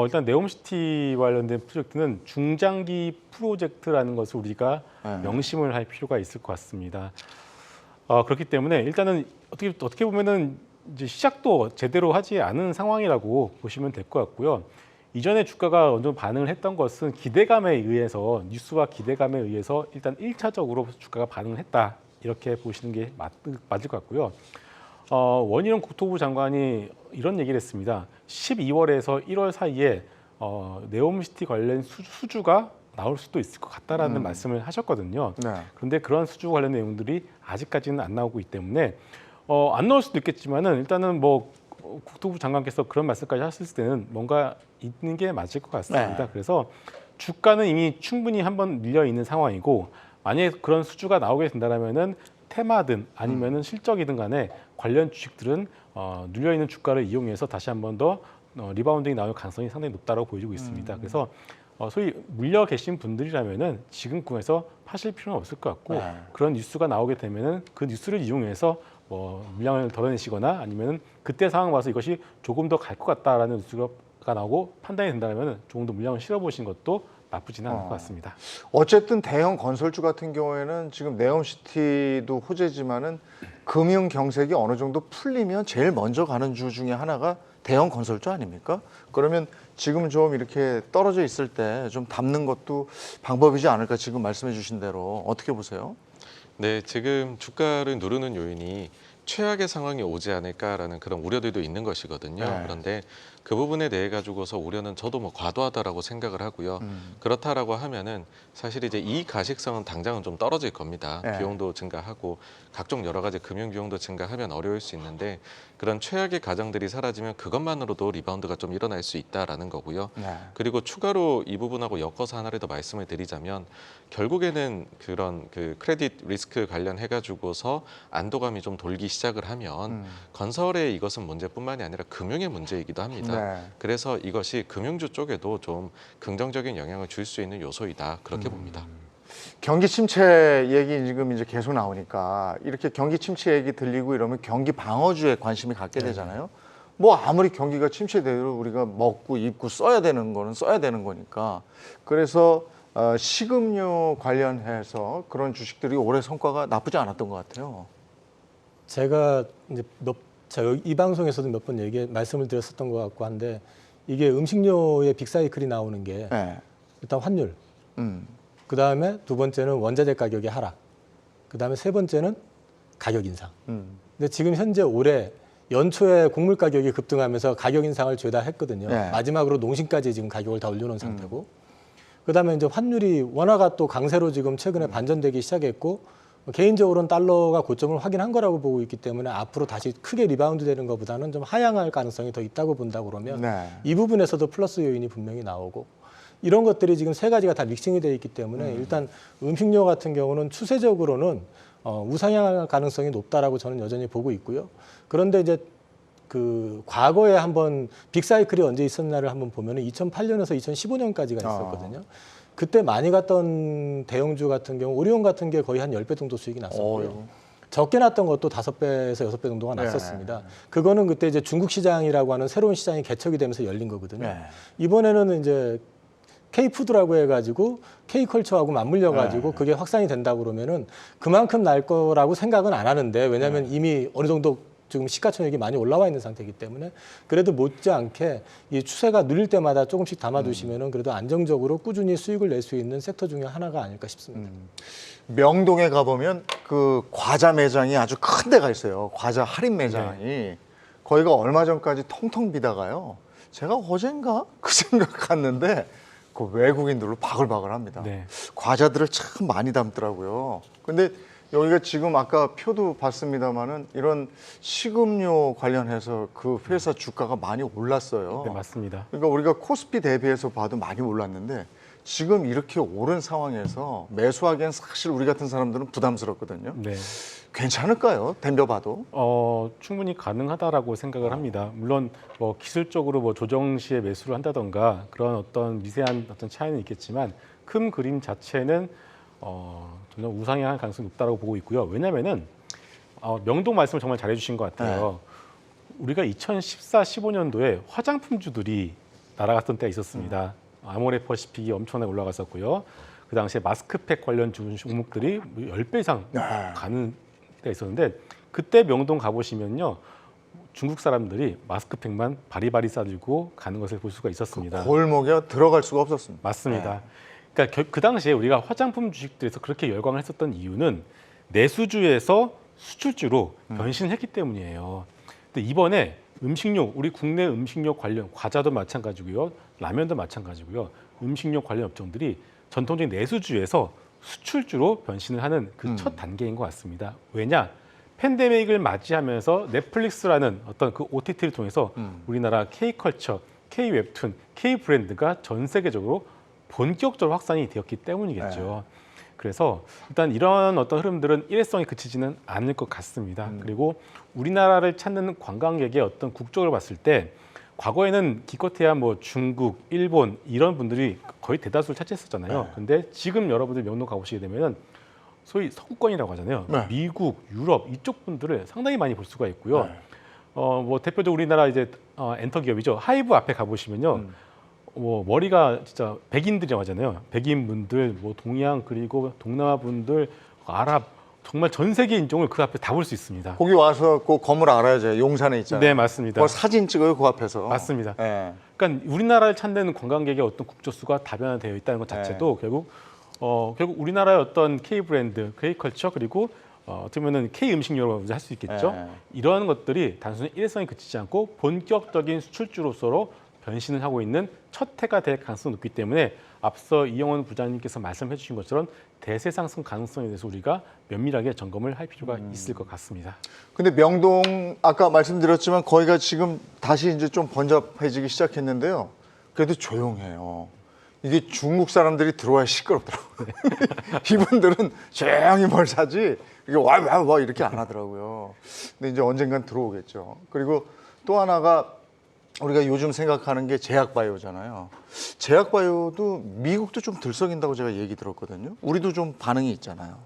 일단 네옴시티 관련된 프로젝트는 중장기 프로젝트라는 것을 우리가 네. 명심을 할 필요가 있을 것 같습니다. 그렇기 때문에 일단은 어떻게 보면은 이제 시작도 제대로 하지 않은 상황이라고 보시면 될 것 같고요. 이전에 주가가 어느 정도 반응을 했던 것은 기대감에 의해서 뉴스와 기대감에 의해서 일단 1차적으로 주가가 반응을 했다 이렇게 보시는 게 맞을 것 같고요. 원희룡 국토부 장관이 이런 얘기를 했습니다. 12월에서 1월 사이에 네옴시티 관련 수주가 나올 수도 있을 것 같다라는 말씀을 하셨거든요. 네. 그런데 그런 수주 관련 내용들이 아직까지는 안 나오고 있기 때문에 안 나올 수도 있겠지만은 일단은 뭐 국토부 장관께서 그런 말씀까지 하셨을 때는 뭔가 있는 게 맞을 것 같습니다. 네. 그래서 주가는 이미 충분히 한번 밀려 있는 상황이고 만약에 그런 수주가 나오게 된다면은 테마든 아니면은 실적이든 간에 관련 주식들은 눌려 있는 주가를 이용해서 다시 한번 더 리바운딩이 나올 가능성이 상당히 높다고 보여지고 있습니다. 그래서 소위 물려 계신 분들이라면은 지금 구에서 파실 필요는 없을 것 같고 네. 그런 뉴스가 나오게 되면은 그 뉴스를 이용해서 물량을 덜어내시거나 아니면은 그때 상황 봐서 이것이 조금 더 갈 것 같다라는 뉴스가 나오고 판단이 된다면은 조금 더 물량을 실어보시는 것도 나쁘지는 않을 것 같습니다. 어쨌든 대형 건설주 같은 경우에는 지금 네옴시티도 호재지만은 금융 경색이 어느 정도 풀리면 제일 먼저 가는 주 중에 하나가 대형 건설주 아닙니까? 그러면 지금 좀 이렇게 떨어져 있을 때 좀 담는 것도 방법이지 않을까 지금 말씀해 주신 대로 어떻게 보세요? 네, 지금 주가를 누르는 요인이 최악의 상황이 오지 않을까라는 그런 우려들도 있는 것이거든요. 네. 그런데 그 부분에 대해 가지고서 우려는 저도 뭐 과도하다라고 생각을 하고요. 그렇다라고 하면은 사실 이제 이 가식성은 당장은 좀 떨어질 겁니다. 네. 비용도 증가하고 각종 여러 가지 금융 비용도 증가하면 어려울 수 있는데 그런 최악의 가정들이 사라지면 그것만으로도 리바운드가 좀 일어날 수 있다라는 거고요. 네. 그리고 추가로 이 부분하고 엮어서 하나를 더 말씀을 드리자면 결국에는 그런 그 크레딧 리스크 관련해 가지고서 안도감이 좀 돌기 시작을 하면 건설의 이것은 문제뿐만이 아니라 금융의 문제이기도 합니다. 네. 그래서 이것이 금융주 쪽에도 좀 긍정적인 영향을 줄 수 있는 요소이다 그렇게 봅니다. 경기 침체 얘기 지금 이제 계속 나오니까 이렇게 경기 침체 얘기 들리고 이러면 경기 방어주에 관심이 갖게 되잖아요. 뭐 아무리 경기가 침체돼도 우리가 먹고 입고 써야 되는 거는 써야 되는 거니까. 그래서 식음료 관련해서 그런 주식들이 올해 성과가 나쁘지 않았던 것 같아요. 제가 이제 이 방송에서도 몇 번 말씀을 드렸었던 것 같고 한데 이게 음식료의 빅사이클이 나오는 게 네. 일단 환율, 음. 그 다음에 두 번째는 원자재 가격의 하락, 그 다음에 세 번째는 가격 인상. 근데 지금 현재 올해 연초에 곡물 가격이 급등하면서 가격 인상을 죄다 했거든요. 네. 마지막으로 농심까지 지금 가격을 다 올려놓은 상태고, 그 다음에 이제 환율이 원화가 또 강세로 지금 최근에 반전되기 시작했고, 개인적으로는 달러가 고점을 확인한 거라고 보고 있기 때문에 앞으로 다시 크게 리바운드 되는 것보다는 좀 하향할 가능성이 더 있다고 본다고 그러면 네. 이 부분에서도 플러스 요인이 분명히 나오고, 이런 것들이 지금 세 가지가 다 믹싱이 되어 있기 때문에 일단 음식료 같은 경우는 추세적으로는 우상향할 가능성이 높다라고 저는 여전히 보고 있고요. 그런데 이제 그 과거에 한번 빅사이클이 언제 있었나를 한번 보면은 2008년에서 2015년까지가 있었거든요. 그때 많이 갔던 대형주 같은 경우 오리온 같은 게 거의 한 10배 정도 수익이 났었고요. 어휴. 적게 났던 것도 5배에서 6배 정도가 네. 났었습니다. 그거는 그때 이제 중국 시장이라고 하는 새로운 시장이 개척이 되면서 열린 거거든요. 네. 이번에는 이제 K푸드라고 해가지고 K컬처하고 맞물려가지고 그게 확산이 된다 그러면은 그만큼 날 거라고 생각은 안 하는데, 왜냐하면 이미 어느 정도 지금 시가총액이 많이 올라와 있는 상태이기 때문에 그래도 못지않게 이 추세가 누릴 때마다 조금씩 담아두시면은 그래도 안정적으로 꾸준히 수익을 낼 수 있는 섹터 중에 하나가 아닐까 싶습니다. 명동에 가보면 그 과자 매장이 아주 큰 데가 있어요. 과자 할인 매장이. 거기가 얼마 전까지 텅텅 비다가요. 제가 어젠가 그 생각 갔는데 그 외국인들로 바글바글합니다. 네. 과자들을 참 많이 담더라고요. 근데 여기가 지금 아까 표도 봤습니다마는 이런 식음료 관련해서 그 회사 주가가 많이 올랐어요. 네, 맞습니다. 그러니까 우리가 코스피 대비해서 봐도 많이 올랐는데 지금 이렇게 오른 상황에서 매수하기엔 사실 우리 같은 사람들은 부담스럽거든요. 네. 괜찮을까요? 덤벼봐도. 충분히 가능하다라고 생각을 합니다. 물론 뭐 기술적으로 뭐 조정 시에 매수를 한다던가 그런 어떤 미세한 어떤 차이는 있겠지만 큰 그림 자체는 점점 우상향할 가능성이 높다고 보고 있고요. 왜냐하면은 명동 말씀을 정말 잘해주신 것 같아요. 우리가 2014, 15년도에 화장품주들이 날아갔던 때가 있었습니다. 아모레퍼시픽이 엄청나게 올라갔었고요. 그 당시에 마스크팩 관련 종목들이 10배 이상 가는 때가 있었는데, 그때 명동 가보시면요, 중국 사람들이 마스크팩만 바리바리 싸들고 가는 것을 볼 수가 있었습니다. 골목에 들어갈 수가 없었습니다. 맞습니다. 그러니까 그 당시에 우리가 화장품 주식들에서 그렇게 열광을 했었던 이유는 내수주에서 수출주로 변신했기 때문이에요. 근데 이번에 음식료, 우리 국내 음식료 관련 과자도 마찬가지고요, 라면도 마찬가지고요, 음식료 관련 업종들이 전통적인 내수주에서 수출주로 변신을 하는 그 첫 단계인 것 같습니다. 왜냐? 팬데믹을 맞이하면서 넷플릭스라는 어떤 그 OTT를 통해서 우리나라 K컬처, K웹툰, K브랜드가 전 세계적으로 본격적으로 확산이 되었기 때문이겠죠. 그래서 일단 이런 어떤 흐름들은 일회성에 그치지는 않을 것 같습니다. 그리고 우리나라를 찾는 관광객의 어떤 국적을 봤을 때 과거에는 기껏해야 뭐 중국, 일본 이런 분들이 거의 대다수를 차지했었잖아요. 근데 지금 여러분들 명동 가보시게 되면은 소위 서구권이라고 하잖아요. 미국, 유럽 이쪽 분들을 상당히 많이 볼 수가 있고요. 뭐 대표적으로 우리나라 이제 엔터 기업이죠. 하이브 앞에 가보시면요. 머리가 진짜 백인들이라고 하잖아요. 백인 분들, 뭐 동양 그리고 동남아 분들, 아랍 정말 전 세계 인종을 그 앞에 다 볼 수 있습니다. 거기 와서 그 건물 알아야죠. 용산에 있잖아요. 네, 맞습니다. 그 사진 찍어요, 그 앞에서. 맞습니다. 네. 그러니까 우리나라를 찾는 관광객의 어떤 국적수가 다변화되어 있다는 것 자체도 결국 우리나라의 어떤 K 브랜드, K 컬처 그리고 어떻게 보면 K 음식료로 할 수 있겠죠. 네. 이러한 것들이 단순히 일회성에 그치지 않고 본격적인 수출주로서로 변신을 하고 있는 첫 해가 될 가능성이 높기 때문에 앞서 이영원 부장님께서 말씀해 주신 것처럼 대세 상승 가능성에 대해서 우리가 면밀하게 점검을 할 필요가 있을 것 같습니다. 근데 명동 아까 말씀드렸지만 거기가 지금 다시 이제 좀 번잡해지기 시작했는데요. 그래도 조용해요. 이게 중국 사람들이 들어와야 시끄럽더라고요. 이분들은 조용히 뭘 사지 이게 와 이렇게 안 하더라고요. 근데 이제 언젠간 들어오겠죠. 그리고 또 하나가 우리가 요즘 생각하는 게 제약바이오잖아요. 제약바이오도 미국도 좀 들썩인다고 제가 얘기 들었거든요. 우리도 좀 반응이 있잖아요.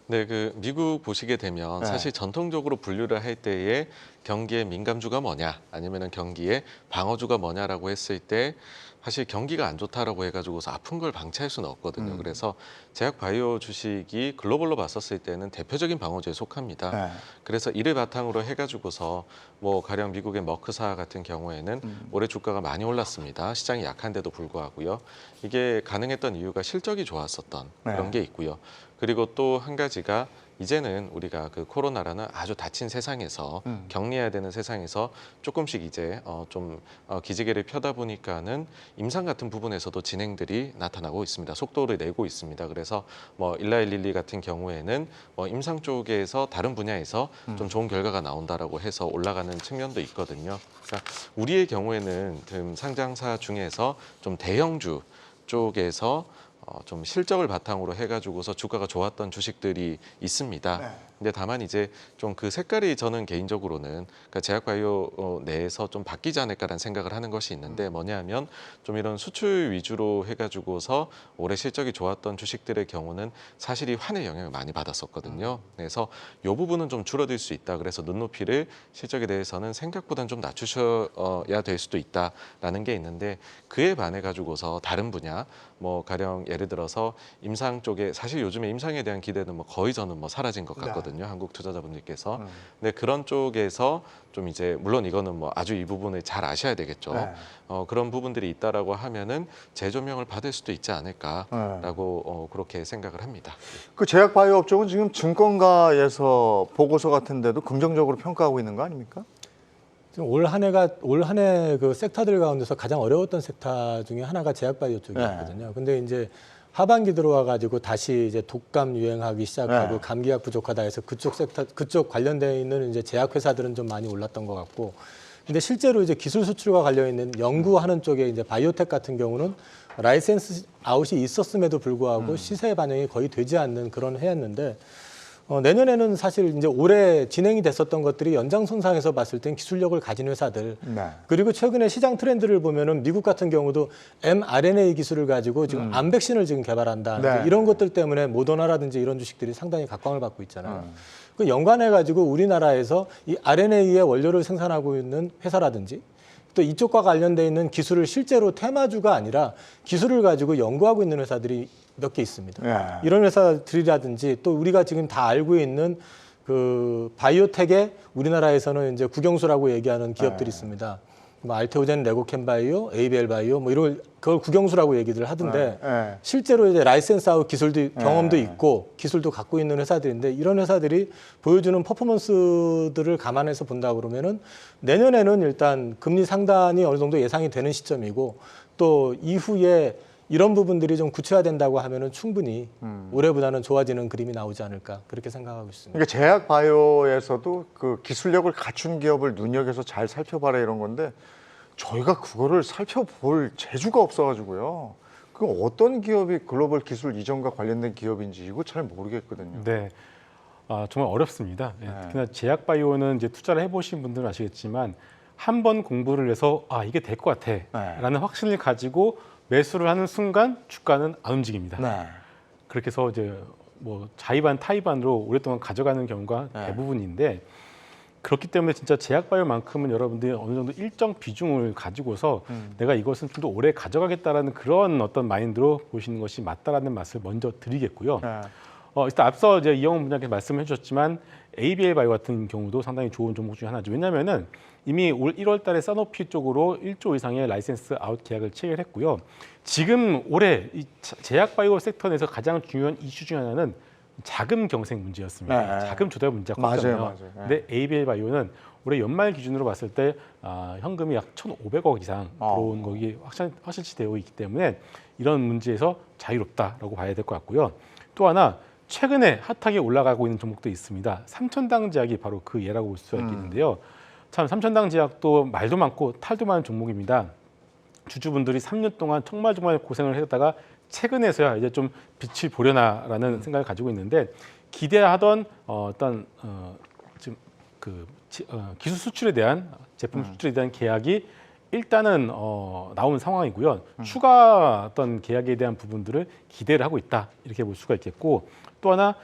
네, 그 미국 보시게 되면 네. 사실 전통적으로 분류를 할 때에 경기의 민감주가 뭐냐, 아니면은 경기의 방어주가 뭐냐라고 했을 때 사실 경기가 안 좋다라고 해가지고서 아픈 걸 방치할 수는 없거든요. 그래서 제약 바이오 주식이 글로벌로 봤었을 때는 대표적인 방어주에 속합니다. 네. 그래서 이를 바탕으로 해가지고서 뭐 가령 미국의 머크사 같은 경우에는 올해 주가가 많이 올랐습니다. 시장이 약한데도 불구하고요. 이게 가능했던 이유가 실적이 좋았었던 그런 게 있고요. 그리고 또 한 가지가 이제는 우리가 그 코로나라는 아주 닫힌 세상에서 격리해야 되는 세상에서 조금씩 이제 기지개를 펴다 보니까는 임상 같은 부분에서도 진행들이 나타나고 있습니다. 속도를 내고 있습니다. 그래서 뭐 일라일릴리 같은 경우에는 뭐 임상 쪽에서 다른 분야에서 좀 좋은 결과가 나온다라고 해서 올라가는 측면도 있거든요. 그러니까 우리의 경우에는 지금 상장사 중에서 좀 대형주 쪽에서 좀 실적을 바탕으로 해가지고서 주가가 좋았던 주식들이 있습니다. 네. 근데 다만 이제 좀 그 색깔이 저는 개인적으로는 그러니까 제약바이오 내에서 좀 바뀌지 않을까라는 생각을 하는 것이 있는데 뭐냐면 좀 이런 수출 위주로 해가지고서 올해 실적이 좋았던 주식들의 경우는 사실 이 환의 영향을 많이 받았었거든요. 그래서 이 부분은 좀 줄어들 수 있다. 그래서 눈높이를 실적에 대해서는 생각보다는 좀 낮추셔야 될 수도 있다라는 게 있는데 그에 반해 가지고서 다른 분야 뭐 가령 예를 들어서 임상 쪽에 사실 요즘에 임상에 대한 기대는 뭐 거의 저는 뭐 사라진 것 같거든요. 한국 투자자분들께서. 근데 그런 쪽에서 좀 이제 물론 이거는 뭐 아주 이 부분을 잘 아셔야 되겠죠. 네. 그런 부분들이 있다라고 하면은 재조명을 받을 수도 있지 않을까라고 그렇게 생각을 합니다. 그 제약바이오 업종은 지금 증권가에서 보고서 같은 데도 긍정적으로 평가하고 있는 거 아닙니까? 지금 올 한 해 그 섹터들 가운데서 가장 어려웠던 섹터 중에 하나가 제약바이오 쪽이었거든요. 근데 이제 하반기 들어와 가지고 다시 이제 독감 유행하기 시작하고 네. 감기약 부족하다 해서 그쪽 관련돼 있는 이제 제약 회사들은 좀 많이 올랐던 것 같고. 근데 실제로 이제 기술 수출과 관련 있는 연구하는 쪽에 이제 바이오텍 같은 경우는 라이센스 아웃이 있었음에도 불구하고 시세 반영이 거의 되지 않는 그런 해였는데 내년에는 사실 이제 올해 진행이 됐었던 것들이 연장선상에서 봤을 땐 기술력을 가진 회사들 네. 그리고 최근에 시장 트렌드를 보면은 미국 같은 경우도 mRNA 기술을 가지고 지금 암 백신을 지금 개발한다. 네. 이런 것들 때문에 모더나라든지 이런 주식들이 상당히 각광을 받고 있잖아요. 그 연관해 가지고 우리나라에서 이 RNA의 원료를 생산하고 있는 회사라든지 또 이쪽과 관련돼 있는 기술을 실제로 테마주가 아니라 기술을 가지고 연구하고 있는 회사들이 몇 개 있습니다. 네. 이런 회사들이라든지 또 우리가 지금 다 알고 있는 그 바이오텍의 우리나라에서는 이제 국영수라고 얘기하는 기업들이 있습니다. 뭐 알테오젠, 레고캠바이오, ABL 바이오 뭐 이런 그걸 국영수라고 얘기들 하던데 네. 실제로 이제 라이센스 아웃 기술도 경험도 있고 기술도 갖고 있는 회사들인데 이런 회사들이 보여주는 퍼포먼스들을 감안해서 본다 그러면은 내년에는 일단 금리 상단이 어느 정도 예상이 되는 시점이고 또 이후에 이런 부분들이 좀 구체화된다고 하면은 충분히 올해보다는 좋아지는 그림이 나오지 않을까 그렇게 생각하고 있습니다. 그러니까 제약 바이오에서도 그 기술력을 갖춘 기업을 눈여겨서 잘 살펴봐라 이런 건데 저희가 그거를 살펴볼 재주가 없어가지고요. 그 어떤 기업이 글로벌 기술 이전과 관련된 기업인지 이거 잘 모르겠거든요. 네, 정말 어렵습니다. 예, 특히나 제약 바이오는 이제 투자를 해보신 분들은 아시겠지만 한 번 공부를 해서 이게 될 것 같아라는 확신을 가지고 매수를 하는 순간 주가는 안 움직입니다. 네. 그렇게 해서 이제 뭐 자의반 타의반으로 오랫동안 가져가는 경우가 대부분인데 그렇기 때문에 진짜 제약바이오만큼은 여러분들이 어느 정도 일정 비중을 가지고서 내가 이것은 좀 더 오래 가져가겠다라는 그런 어떤 마인드로 보시는 것이 맞다라는 말씀을 먼저 드리겠고요. 네. 일단 앞서 이제 이영훈 분야께서 말씀해 주셨지만 ABL 바이오 같은 경우도 상당히 좋은 종목 중에 하나죠. 왜냐하면은 이미 올 1월 달에 사노피 쪽으로 1조 이상의 라이센스 아웃 계약을 체결했고요. 지금 올해 이 제약 바이오 섹터 내에서 가장 중요한 이슈 중 하나는 자금 경색 문제였습니다. 네. 자금 조달 문제가 맞아요, 컸잖아요. 맞아요. 네. 근데 ABL 바이오는 올해 연말 기준으로 봤을 때 현금이 약 1,500억 이상 들어온 것이 확실시되어 있기 때문에 이런 문제에서 자유롭다라고 봐야 될 것 같고요. 또 하나 최근에 핫하게 올라가고 있는 종목도 있습니다. 삼천당 제약이 바로 그 예라고 볼 수가 있겠는데요. 참 삼천당 제약도 말도 많고 탈도 많은 종목입니다. 주주분들이 3년 동안 정말 고생을 했다가 최근에서야 이제 좀 빛을 보려나라는 생각을 가지고 있는데 기대하던 지금 기술 수출에 대한 제품 수출에 대한 계약이 일단은 나온 상황이고요. 추가 어떤 계약에 대한 부분들을 기대를 하고 있다 이렇게 볼 수가 있겠고 또 하나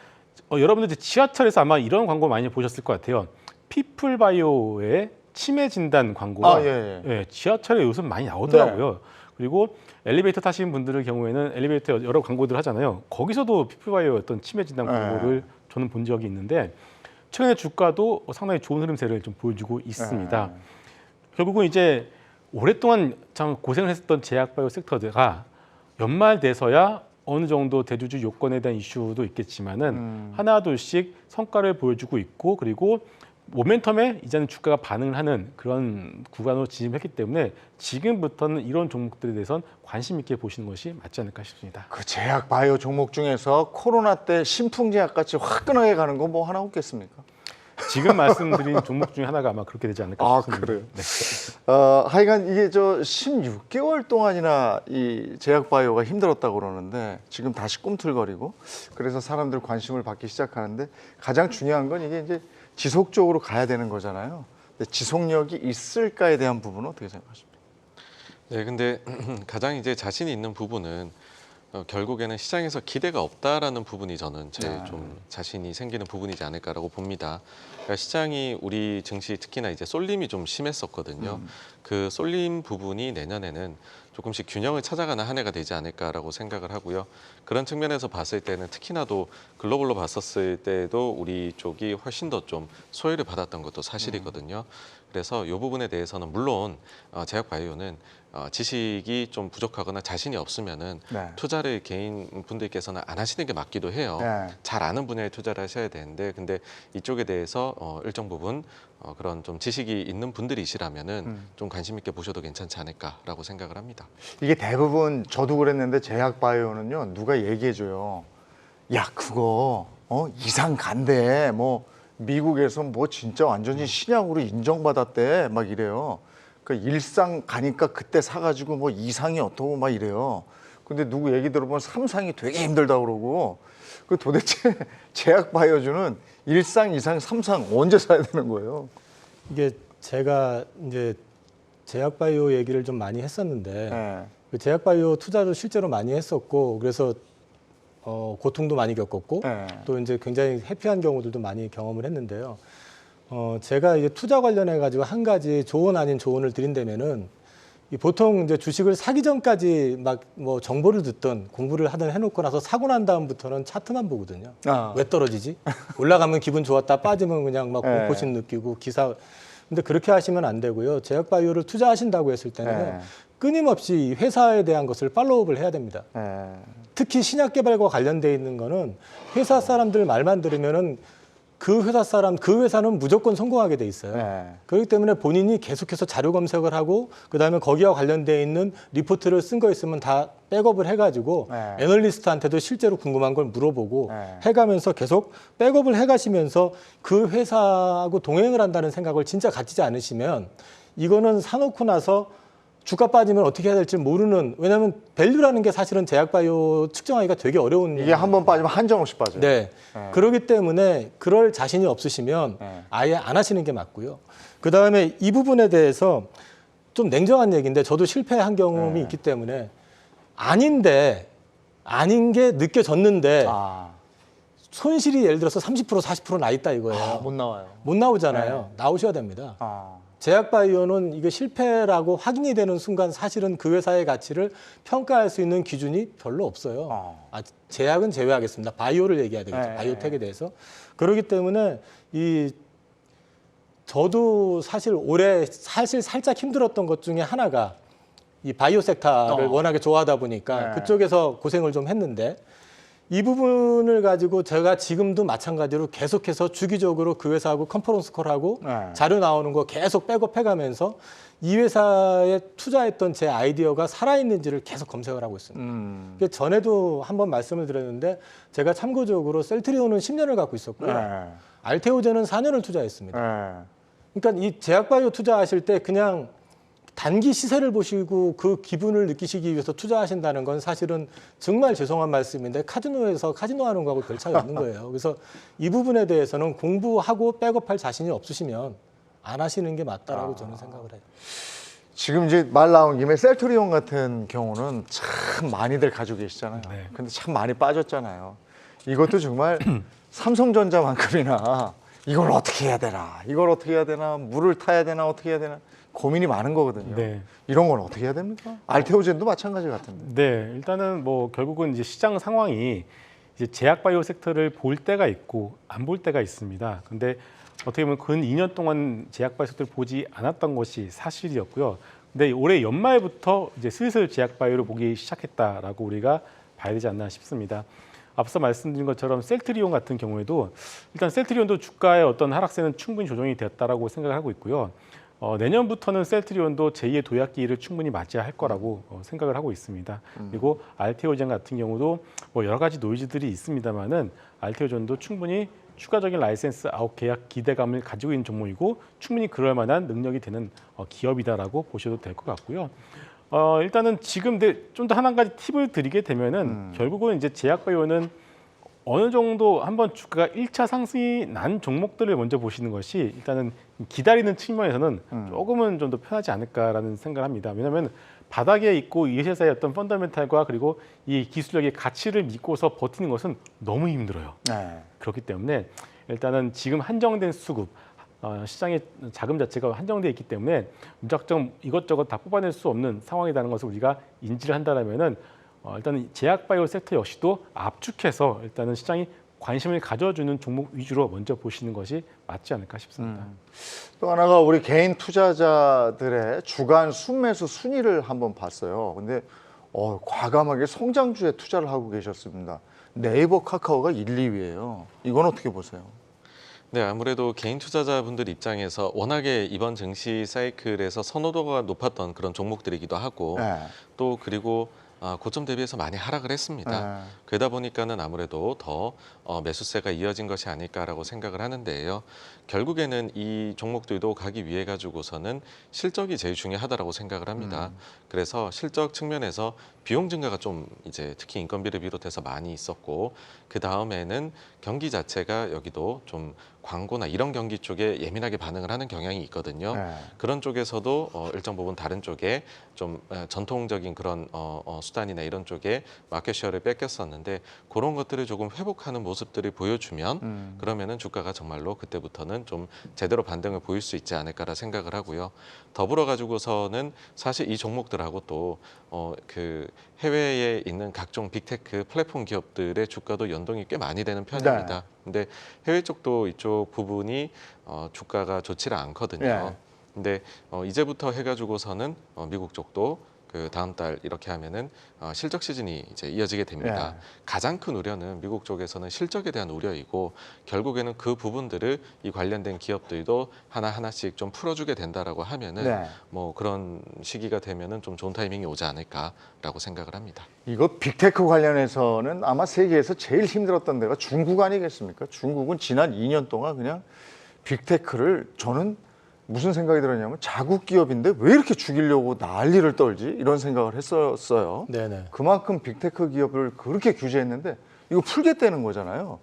여러분들 이제 지하철에서 아마 이런 광고 많이 보셨을 것 같아요. 피플바이오의 치매 진단 광고가 예, 지하철에 요즘 많이 나오더라고요. 네. 그리고 엘리베이터 타시는 분들의 경우에는 엘리베이터 여러 광고들 하잖아요. 거기서도 피플바이오 어떤 치매 진단 광고를 저는 본 적이 있는데 최근에 주가도 상당히 좋은 흐름세를 좀 보여주고 있습니다. 결국은 이제 오랫동안 참 고생을 했었던 제약바이오 섹터가 연말 돼서야 어느 정도 대주주 요건에 대한 이슈도 있겠지만은 하나둘씩 성과를 보여주고 있고 그리고 모멘텀에 이제는 주가가 반응을 하는 그런 구간으로 진입했기 때문에 지금부터는 이런 종목들에 대해서는 관심 있게 보시는 것이 맞지 않을까 싶습니다. 그 제약 바이오 종목 중에서 코로나 때 신풍제약 같이 화끈하게 가는 거 뭐 하나 없겠습니까? 지금 말씀드린 종목 중에 하나가 아마 그렇게 되지 않을까 싶습니다. 그래요? 네. 하여간 이게 저 16개월 동안이나 이 제약 바이오가 힘들었다고 그러는데 지금 다시 꿈틀거리고 그래서 사람들 관심을 받기 시작하는데 가장 중요한 건 이게 이제 지속적으로 가야 되는 거잖아요. 근데 지속력이 있을까에 대한 부분은 어떻게 생각하십니까? 네, 근데 가장 이제 자신이 있는 부분은 결국에는 시장에서 기대가 없다라는 부분이 저는 제일 좀 자신이 생기는 부분이지 않을까라고 봅니다. 그러니까 시장이 우리 증시 특히나 이제 쏠림이 좀 심했었거든요. 그 쏠림 부분이 내년에는 조금씩 균형을 찾아가는 한 해가 되지 않을까라고 생각을 하고요. 그런 측면에서 봤을 때는 특히나도 글로벌로 봤었을 때도 우리 쪽이 훨씬 더 좀 소외를 받았던 것도 사실이거든요. 그래서 이 부분에 대해서는 물론 제약바이오는 지식이 좀 부족하거나 자신이 없으면은 투자를 개인 분들께서는 안 하시는 게 맞기도 해요. 잘 아는 분야에 투자를 하셔야 되는데 근데 이쪽에 대해서 일정 부분 그런 좀 지식이 있는 분들이시라면은 좀 관심 있게 보셔도 괜찮지 않을까라고 생각을 합니다. 이게 대부분 저도 그랬는데 제약 바이오는요 누가 얘기해줘요. 야 그거 이상 간대 뭐 미국에서 뭐 진짜 완전히 신약으로 인정받았대 막 이래요. 그 일상 가니까 그때 사가지고 뭐 이상이 어떠고 막 이래요. 근데 누구 얘기 들어보면 삼상이 되게 힘들다고 그러고 그 도대체 제약 바이오주는 일상, 이상, 삼상 언제 사야 되는 거예요? 이게 제가 이제 제약바이오 얘기를 좀 많이 했었는데 그 제약바이오 투자도 실제로 많이 했었고 그래서 고통도 많이 겪었고 또 이제 굉장히 해피한 경우들도 많이 경험을 했는데요. 제가 이제 투자 관련해 가지고 한 가지 조언 아닌 조언을 드린다면은 보통 이제 주식을 사기 전까지 막 뭐 정보를 듣던 공부를 하든 해놓고 나서 사고 난 다음부터는 차트만 보거든요. 왜 떨어지지? 올라가면 기분 좋았다 빠지면 그냥 막 공포심 느끼고 기사. 근데 그렇게 하시면 안 되고요. 제약바이오를 투자하신다고 했을 때는 끊임없이 회사에 대한 것을 팔로우업을 해야 됩니다. 특히 신약 개발과 관련돼 있는 거는 회사 사람들 말만 들으면은 그 회사는 무조건 성공하게 돼 있어요. 그렇기 때문에 본인이 계속해서 자료 검색을 하고 그다음에 거기와 관련돼 있는 리포트를 쓴 거 있으면 다 백업을 해가지고 애널리스트한테도 실제로 궁금한 걸 물어보고 해가면서 계속 백업을 해가시면서 그 회사하고 동행을 한다는 생각을 진짜 가지지 않으시면 이거는 사놓고 나서 주가 빠지면 어떻게 해야 될지 모르는 왜냐하면 밸류라는 게 사실은 제약바이오 측정하기가 되게 어려운 이게 한 번 빠지면 한정없이 빠져요. 네. 그렇기 때문에 그럴 자신이 없으시면 아예 안 하시는 게 맞고요. 그다음에 이 부분에 대해서 좀 냉정한 얘기인데 저도 실패한 경험이 있기 때문에 아닌 게 느껴졌는데 손실이 예를 들어서 30% 40% 나 있다 이거예요. 못 나와요. 못 나오잖아요. 나오셔야 됩니다. 제약바이오는 이게 실패라고 확인이 되는 순간 사실은 그 회사의 가치를 평가할 수 있는 기준이 별로 없어요. 제약은 제외하겠습니다. 바이오를 얘기해야 되겠죠. 바이오텍에 대해서. 그렇기 때문에 저도 사실 올해 살짝 힘들었던 것 중에 하나가 이 바이오 섹터를 워낙에 좋아하다 보니까 그쪽에서 고생을 좀 했는데 이 부분을 가지고 제가 지금도 마찬가지로 계속해서 주기적으로 그 회사하고 컨퍼런스 콜하고 네. 자료 나오는 거 계속 백업해가면서 이 회사에 투자했던 제 아이디어가 살아있는지를 계속 검색을 하고 있습니다. 그 전에도 한번 말씀을 드렸는데 제가 참고적으로 셀트리온은 10년을 갖고 있었고요. 네. 알테오젠은 4년을 투자했습니다. 네. 그러니까 이 제약바이오 투자하실 때 그냥 단기 시세를 보시고 그 기분을 느끼시기 위해서 투자하신다는 건 사실은 정말 죄송한 말씀인데 카지노에서 카지노 하는 거하고 별 차이 없는 거예요. 그래서 이 부분에 대해서는 공부하고 백업할 자신이 없으시면 안 하시는 게 맞다라고 저는 생각을 해요. 지금 이제 말 나온 김에 셀트리온 같은 경우는 참 많이들 가지고 계시잖아요. 네. 근데 참 많이 빠졌잖아요. 이것도 정말 삼성전자만큼이나 이걸 어떻게 해야 되나, 이걸 어떻게 해야 되나, 물을 타야 되나, 어떻게 해야 되나 고민이 많은 거거든요. 네. 이런 건 어떻게 해야 됩니까? 알테오젠도 마찬가지 같은데. 네, 일단은 뭐 결국은 이제 시장 상황이 이제 제약바이오 섹터를 볼 때가 있고 안 볼 때가 있습니다. 근데 어떻게 보면 근 2년 동안 제약바이오 섹터를 보지 않았던 것이 사실이었고요. 근데 올해 연말부터 이제 슬슬 제약바이오를 보기 시작했다라고 우리가 봐야 되지 않나 싶습니다. 앞서 말씀드린 것처럼 셀트리온 같은 경우에도 일단 셀트리온도 주가의 어떤 하락세는 충분히 조정이 되었다라고 생각을 하고 있고요. 내년부터는 셀트리온도 제2의 도약기를 충분히 맞이할 거라고 생각을 하고 있습니다. 그리고 알테오젠 같은 경우도 뭐 여러 가지 노이즈들이 있습니다만은 알테오젠도 충분히 추가적인 라이센스 아웃 계약 기대감을 가지고 있는 종목이고 충분히 그럴 만한 능력이 되는 기업이다라고 보셔도 될 것 같고요. 일단은 지금 좀 더 한 가지 팁을 드리게 되면은 결국은 이제 제약바이오는 어느 정도 한번 주가가 1차 상승이 난 종목들을 먼저 보시는 것이 일단은 기다리는 측면에서는 조금은 좀 더 편하지 않을까라는 생각을 합니다. 왜냐하면 바닥에 있고 이 회사의 어떤 펀더멘탈과 그리고 이 기술력의 가치를 믿고서 버티는 것은 너무 힘들어요. 네. 그렇기 때문에 일단은 지금 한정된 수급, 시장의 자금 자체가 한정되어 있기 때문에 무작정 이것저것 다 뽑아낼 수 없는 상황이라는 것을 우리가 인지를 한다면은 일단은 제약바이오 섹터 역시도 압축해서 일단은 시장이 관심을 가져주는 종목 위주로 먼저 보시는 것이 맞지 않을까 싶습니다. 또 하나가 우리 개인 투자자들의 주간 순매수 순위를 한번 봤어요. 근데 과감하게 성장주에 투자를 하고 계셨습니다. 네이버, 카카오가 1, 2위예요. 이건 어떻게 보세요? 네, 아무래도 개인 투자자분들 입장에서 워낙에 이번 증시 사이클에서 선호도가 높았던 그런 종목들이기도 하고 네. 또 그리고 고점 대비해서 많이 하락을 했습니다. 네. 그러다 보니까는 아무래도 더 매수세가 이어진 것이 아닐까라고 생각을 하는데요. 결국에는 이 종목들도 가기 위해 가지고서는 실적이 제일 중요하다라고 생각을 합니다. 그래서 실적 측면에서 비용 증가가 좀 이제 특히 인건비를 비롯해서 많이 있었고 그 다음에는 경기 자체가 여기도 좀 광고나 이런 경기 쪽에 예민하게 반응을 하는 경향이 있거든요. 네. 그런 쪽에서도 일정 부분 다른 쪽에 좀 전통적인 그런 수단이나 이런 쪽에 마켓 쉐어를 뺏겼었는데 그런 것들을 조금 회복하는 모습들을 보여주면 그러면은 주가가 정말로 그때부터는 좀 제대로 반등을 보일 수 있지 않을까라 생각을 하고요. 더불어 가지고서는 사실 이 종목들하고 또 그 해외에 있는 각종 빅테크 플랫폼 기업들의 주가도 연동이 꽤 많이 되는 편입니다. 네. 근데 해외 쪽도 이쪽 부분이 주가가 좋지는 않거든요. 네. 근데 이제부터 해가지고서는 미국 쪽도 그 다음 달 이렇게 하면은 실적 시즌이 이제 이어지게 됩니다. 네. 가장 큰 우려는 미국 쪽에서는 실적에 대한 우려이고 결국에는 그 부분들을 이 관련된 기업들도 하나하나씩 좀 풀어주게 된다라고 하면은 네. 뭐 그런 시기가 되면은 좀 좋은 타이밍이 오지 않을까라고 생각을 합니다. 이거 빅테크 관련해서는 아마 세계에서 제일 힘들었던 데가 중국 아니겠습니까? 중국은 지난 2년 동안 그냥 빅테크를 저는 무슨 생각이 들었냐면 자국 기업인데 왜 이렇게 죽이려고 난리를 떨지? 이런 생각을 했었어요. 네네. 그만큼 빅테크 기업을 그렇게 규제했는데 이거 풀겠다는 거잖아요.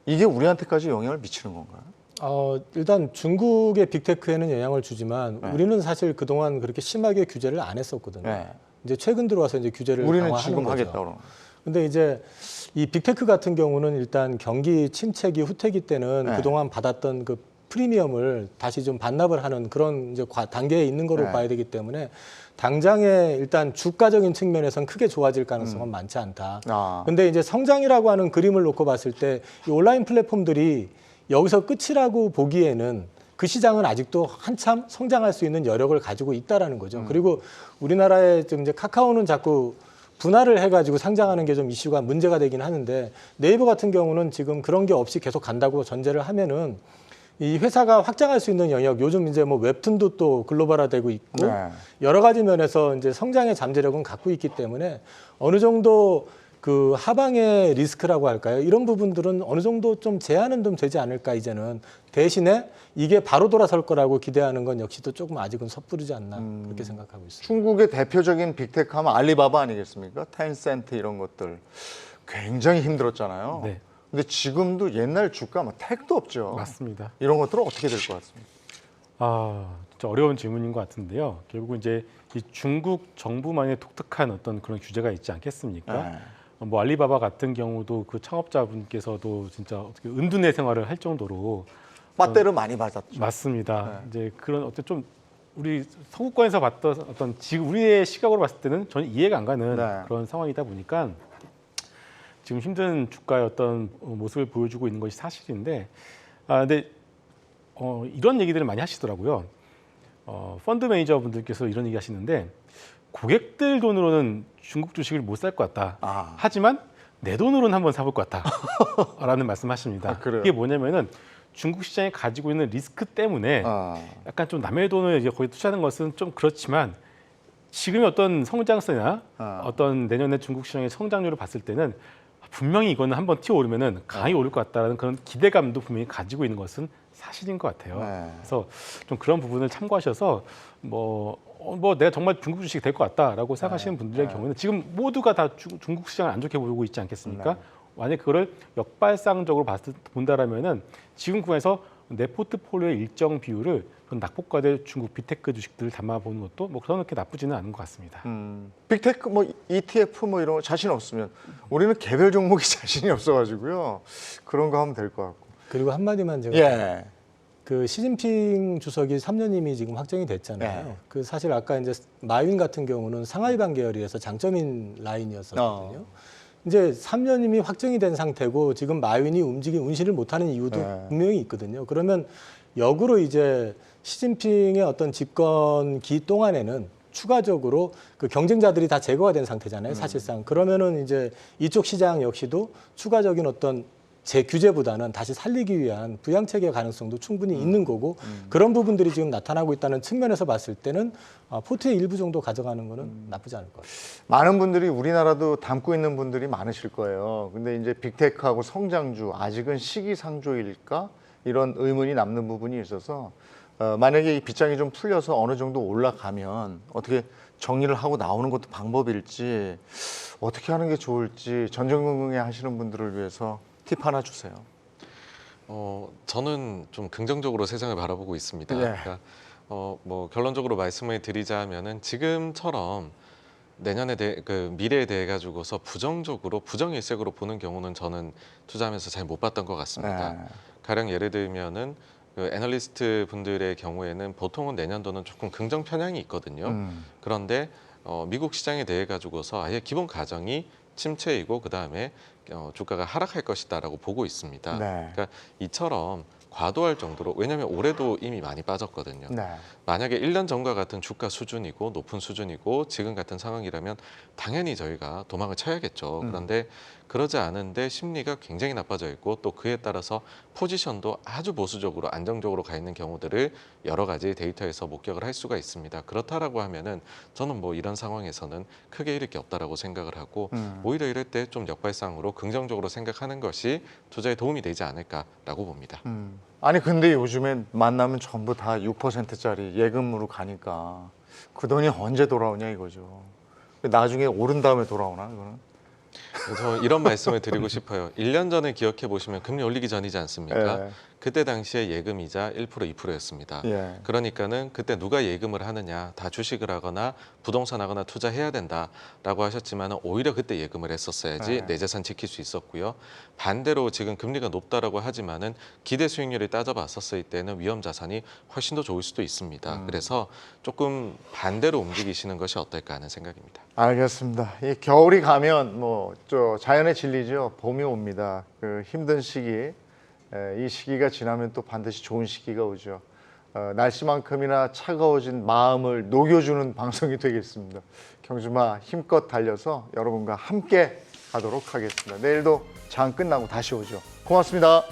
이게 우리한테까지 영향을 미치는 건가요? 일단 중국의 빅테크에는 영향을 주지만 네. 우리는 사실 그동안 그렇게 심하게 규제를 안 했었거든요. 네. 이제 최근 들어와서 이제 규제를 우리는 강화하는 지금 거죠. 하겠다 그러는 근데 이제 이 빅테크 같은 경우는 일단 경기 침체기 후퇴기 때는 네. 그동안 받았던 그 프리미엄을 다시 좀 반납을 하는 그런 이제 단계에 있는 거로 네. 봐야 되기 때문에 당장에 일단 주가적인 측면에서는 크게 좋아질 가능성은 많지 않다. 근데 이제 성장이라고 하는 그림을 놓고 봤을 때 이 온라인 플랫폼들이 여기서 끝이라고 보기에는 그 시장은 아직도 한참 성장할 수 있는 여력을 가지고 있다라는 거죠. 그리고 우리나라의 지금 이제 카카오는 자꾸 분할을 해가지고 상장하는 게 좀 이슈가 문제가 되긴 하는데 네이버 같은 경우는 지금 그런 게 없이 계속 간다고 전제를 하면은 이 회사가 확장할 수 있는 영역, 요즘 이제 뭐 웹툰도 또 글로벌화되고 있고 네. 여러 가지 면에서 이제 성장의 잠재력은 갖고 있기 때문에 어느 정도 그 하방의 리스크라고 할까요? 이런 부분들은 어느 정도 좀 제한은 좀 되지 않을까 이제는. 대신에 이게 바로 돌아설 거라고 기대하는 건 역시도 조금 아직은 섣부르지 않나 그렇게 생각하고 있습니다. 중국의 대표적인 빅테크 하면 알리바바 아니겠습니까? 텐센트 이런 것들 굉장히 힘들었잖아요. 네. 근데 지금도 옛날 주가 뭐 택도 없죠. 맞습니다. 이런 것들은 어떻게 될 것 같습니까? 진짜 어려운 질문인 것 같은데요. 결국 이제 이 중국 정부만의 독특한 어떤 그런 규제가 있지 않겠습니까? 네. 뭐 알리바바 같은 경우도 그 창업자분께서도 진짜 어떻게 은둔의 생활을 할 정도로 빠떼를 많이 받았죠. 맞습니다. 이제 그런 어떤 좀 우리 서구권에서 봤던 어떤 지금 우리의 시각으로 봤을 때는 전혀 이해가 안 가는 네. 그런 상황이다 보니까 지금 힘든 주가의 어떤 모습을 보여주고 있는 것이 사실인데, 근데 이런 얘기들을 많이 하시더라고요. 펀드 매니저 분들께서 이런 얘기 하시는데 고객들 돈으로는 중국 주식을 못 살 것 같다. 아. 하지만 내 돈으로는 한번 사볼 것 같다. 라는 말씀하십니다. 아, 그래요? 이게 뭐냐면은 중국 시장이 가지고 있는 리스크 때문에 약간 좀 남의 돈을 이제 거기 투자하는 것은 좀 그렇지만 지금의 어떤 성장세나 어떤 내년에 중국 시장의 성장률을 봤을 때는 분명히 이거는 한번 튀어오르면은 강하게 오를 것 같다라는 그런 기대감도 분명히 가지고 있는 것은 사실인 것 같아요. 네. 그래서 좀 그런 부분을 참고하셔서 뭐 내가 정말 중국 주식이 될 것 같다라고 생각하시는 분들의 경우는 지금 모두가 다 중국 시장을 안 좋게 보고 있지 않겠습니까? 만약 그거를 역발상적으로 본다라면은 지금 구간에서 내 포트폴리오의 일정 비율을 낙폭과될 중국 빅테크 주식들을 담아보는 것도 뭐 그렇게 나쁘지는 않은 것 같습니다. 빅테크 뭐 ETF 뭐 이런 거 자신 없으면 우리는 개별 종목이 자신이 없어가지고요. 그런 거 하면 될 것 같고. 그리고 한마디만 제가 예. 그 시진핑 주석이 3년임이 지금 확정이 됐잖아요. 네. 그 사실 아까 이제 마윈 같은 경우는 상하이반 계열이어서 장점인 라인이었었거든요. 이제 3년임이 확정이 된 상태고 지금 마윈이 운신을 못하는 이유도 네. 분명히 있거든요. 그러면 역으로 이제 시진핑의 어떤 집권기 동안에는 추가적으로 그 경쟁자들이 다 제거가 된 상태잖아요. 사실상. 그러면은 이제 이쪽 시장 역시도 추가적인 어떤 재규제보다는 다시 살리기 위한 부양책의 가능성도 충분히 있는 거고 그런 부분들이 지금 나타나고 있다는 측면에서 봤을 때는 포트의 일부 정도 가져가는 거는 나쁘지 않을 것 같아요. 많은 분들이 우리나라도 담고 있는 분들이 많으실 거예요. 근데 이제 빅테크하고 성장주 아직은 시기상조일까? 이런 의문이 남는 부분이 있어서 만약에 이 빗장이 좀 풀려서 어느 정도 올라가면 어떻게 정리를 하고 나오는 것도 방법일지 어떻게 하는 게 좋을지 전전긍긍해 하시는 분들을 위해서 팁 하나 주세요. 저는 좀 긍정적으로 세상을 바라보고 있습니다. 네. 그러니까 뭐 결론적으로 말씀을 드리자면은 지금처럼 내년에 그 미래에 대해 가지고서 부정적으로 부정일색으로 보는 경우는 저는 투자하면서 잘 못 봤던 것 같습니다. 네. 가령 예를 들면은 그 애널리스트 분들의 경우에는 보통은 내년도는 조금 긍정 편향이 있거든요. 그런데 미국 시장에 대해 가지고서 아예 기본 가정이 침체이고 그 다음에 주가가 하락할 것이다라고 보고 있습니다. 네. 그러니까 이처럼 과도할 정도로 왜냐하면 올해도 이미 많이 빠졌거든요. 네. 만약에 1년 전과 같은 주가 수준이고 높은 수준이고 지금 같은 상황이라면 당연히 저희가 도망을 쳐야겠죠. 그런데 그러지 않은데 심리가 굉장히 나빠져 있고 또 그에 따라서 포지션도 아주 보수적으로 안정적으로 가 있는 경우들을 여러 가지 데이터에서 목격을 할 수가 있습니다. 그렇다라고 하면은 저는 뭐 이런 상황에서는 크게 잃을 게 없다라고 생각을 하고 오히려 이럴 때 좀 역발상으로 긍정적으로 생각하는 것이 투자에 도움이 되지 않을까라고 봅니다. 아니 근데 요즘엔 만나면 전부 다 6%짜리 예금으로 가니까 그 돈이 언제 돌아오냐 이거죠. 나중에 오른 다음에 돌아오나 이거는? 그래서 이런 말씀을 드리고 싶어요. 1년 전에 기억해 보시면 금리 올리기 전이지 않습니까? 예. 그때 당시에 예금이자 1% 2%였습니다. 예. 그러니까는 그때 누가 예금을 하느냐, 다 주식을 하거나 부동산 하거나 투자해야 된다라고 하셨지만 오히려 그때 예금을 했었어야지 네. 내 재산 지킬 수 있었고요. 반대로 지금 금리가 높다라고 하지만은 기대 수익률을 따져봤었을 때는 위험 자산이 훨씬 더 좋을 수도 있습니다. 그래서 조금 반대로 움직이시는 것이 어떨까 하는 생각입니다. 알겠습니다. 이 겨울이 가면 뭐 저 자연의 진리죠. 봄이 옵니다. 그 힘든 시기, 이 시기가 지나면 또 반드시 좋은 시기가 오죠. 날씨만큼이나 차가워진 마음을 녹여주는 방송이 되겠습니다. 경주마 힘껏 달려서 여러분과 함께 가도록 하겠습니다. 내일도 장 끝나고 다시 오죠. 고맙습니다.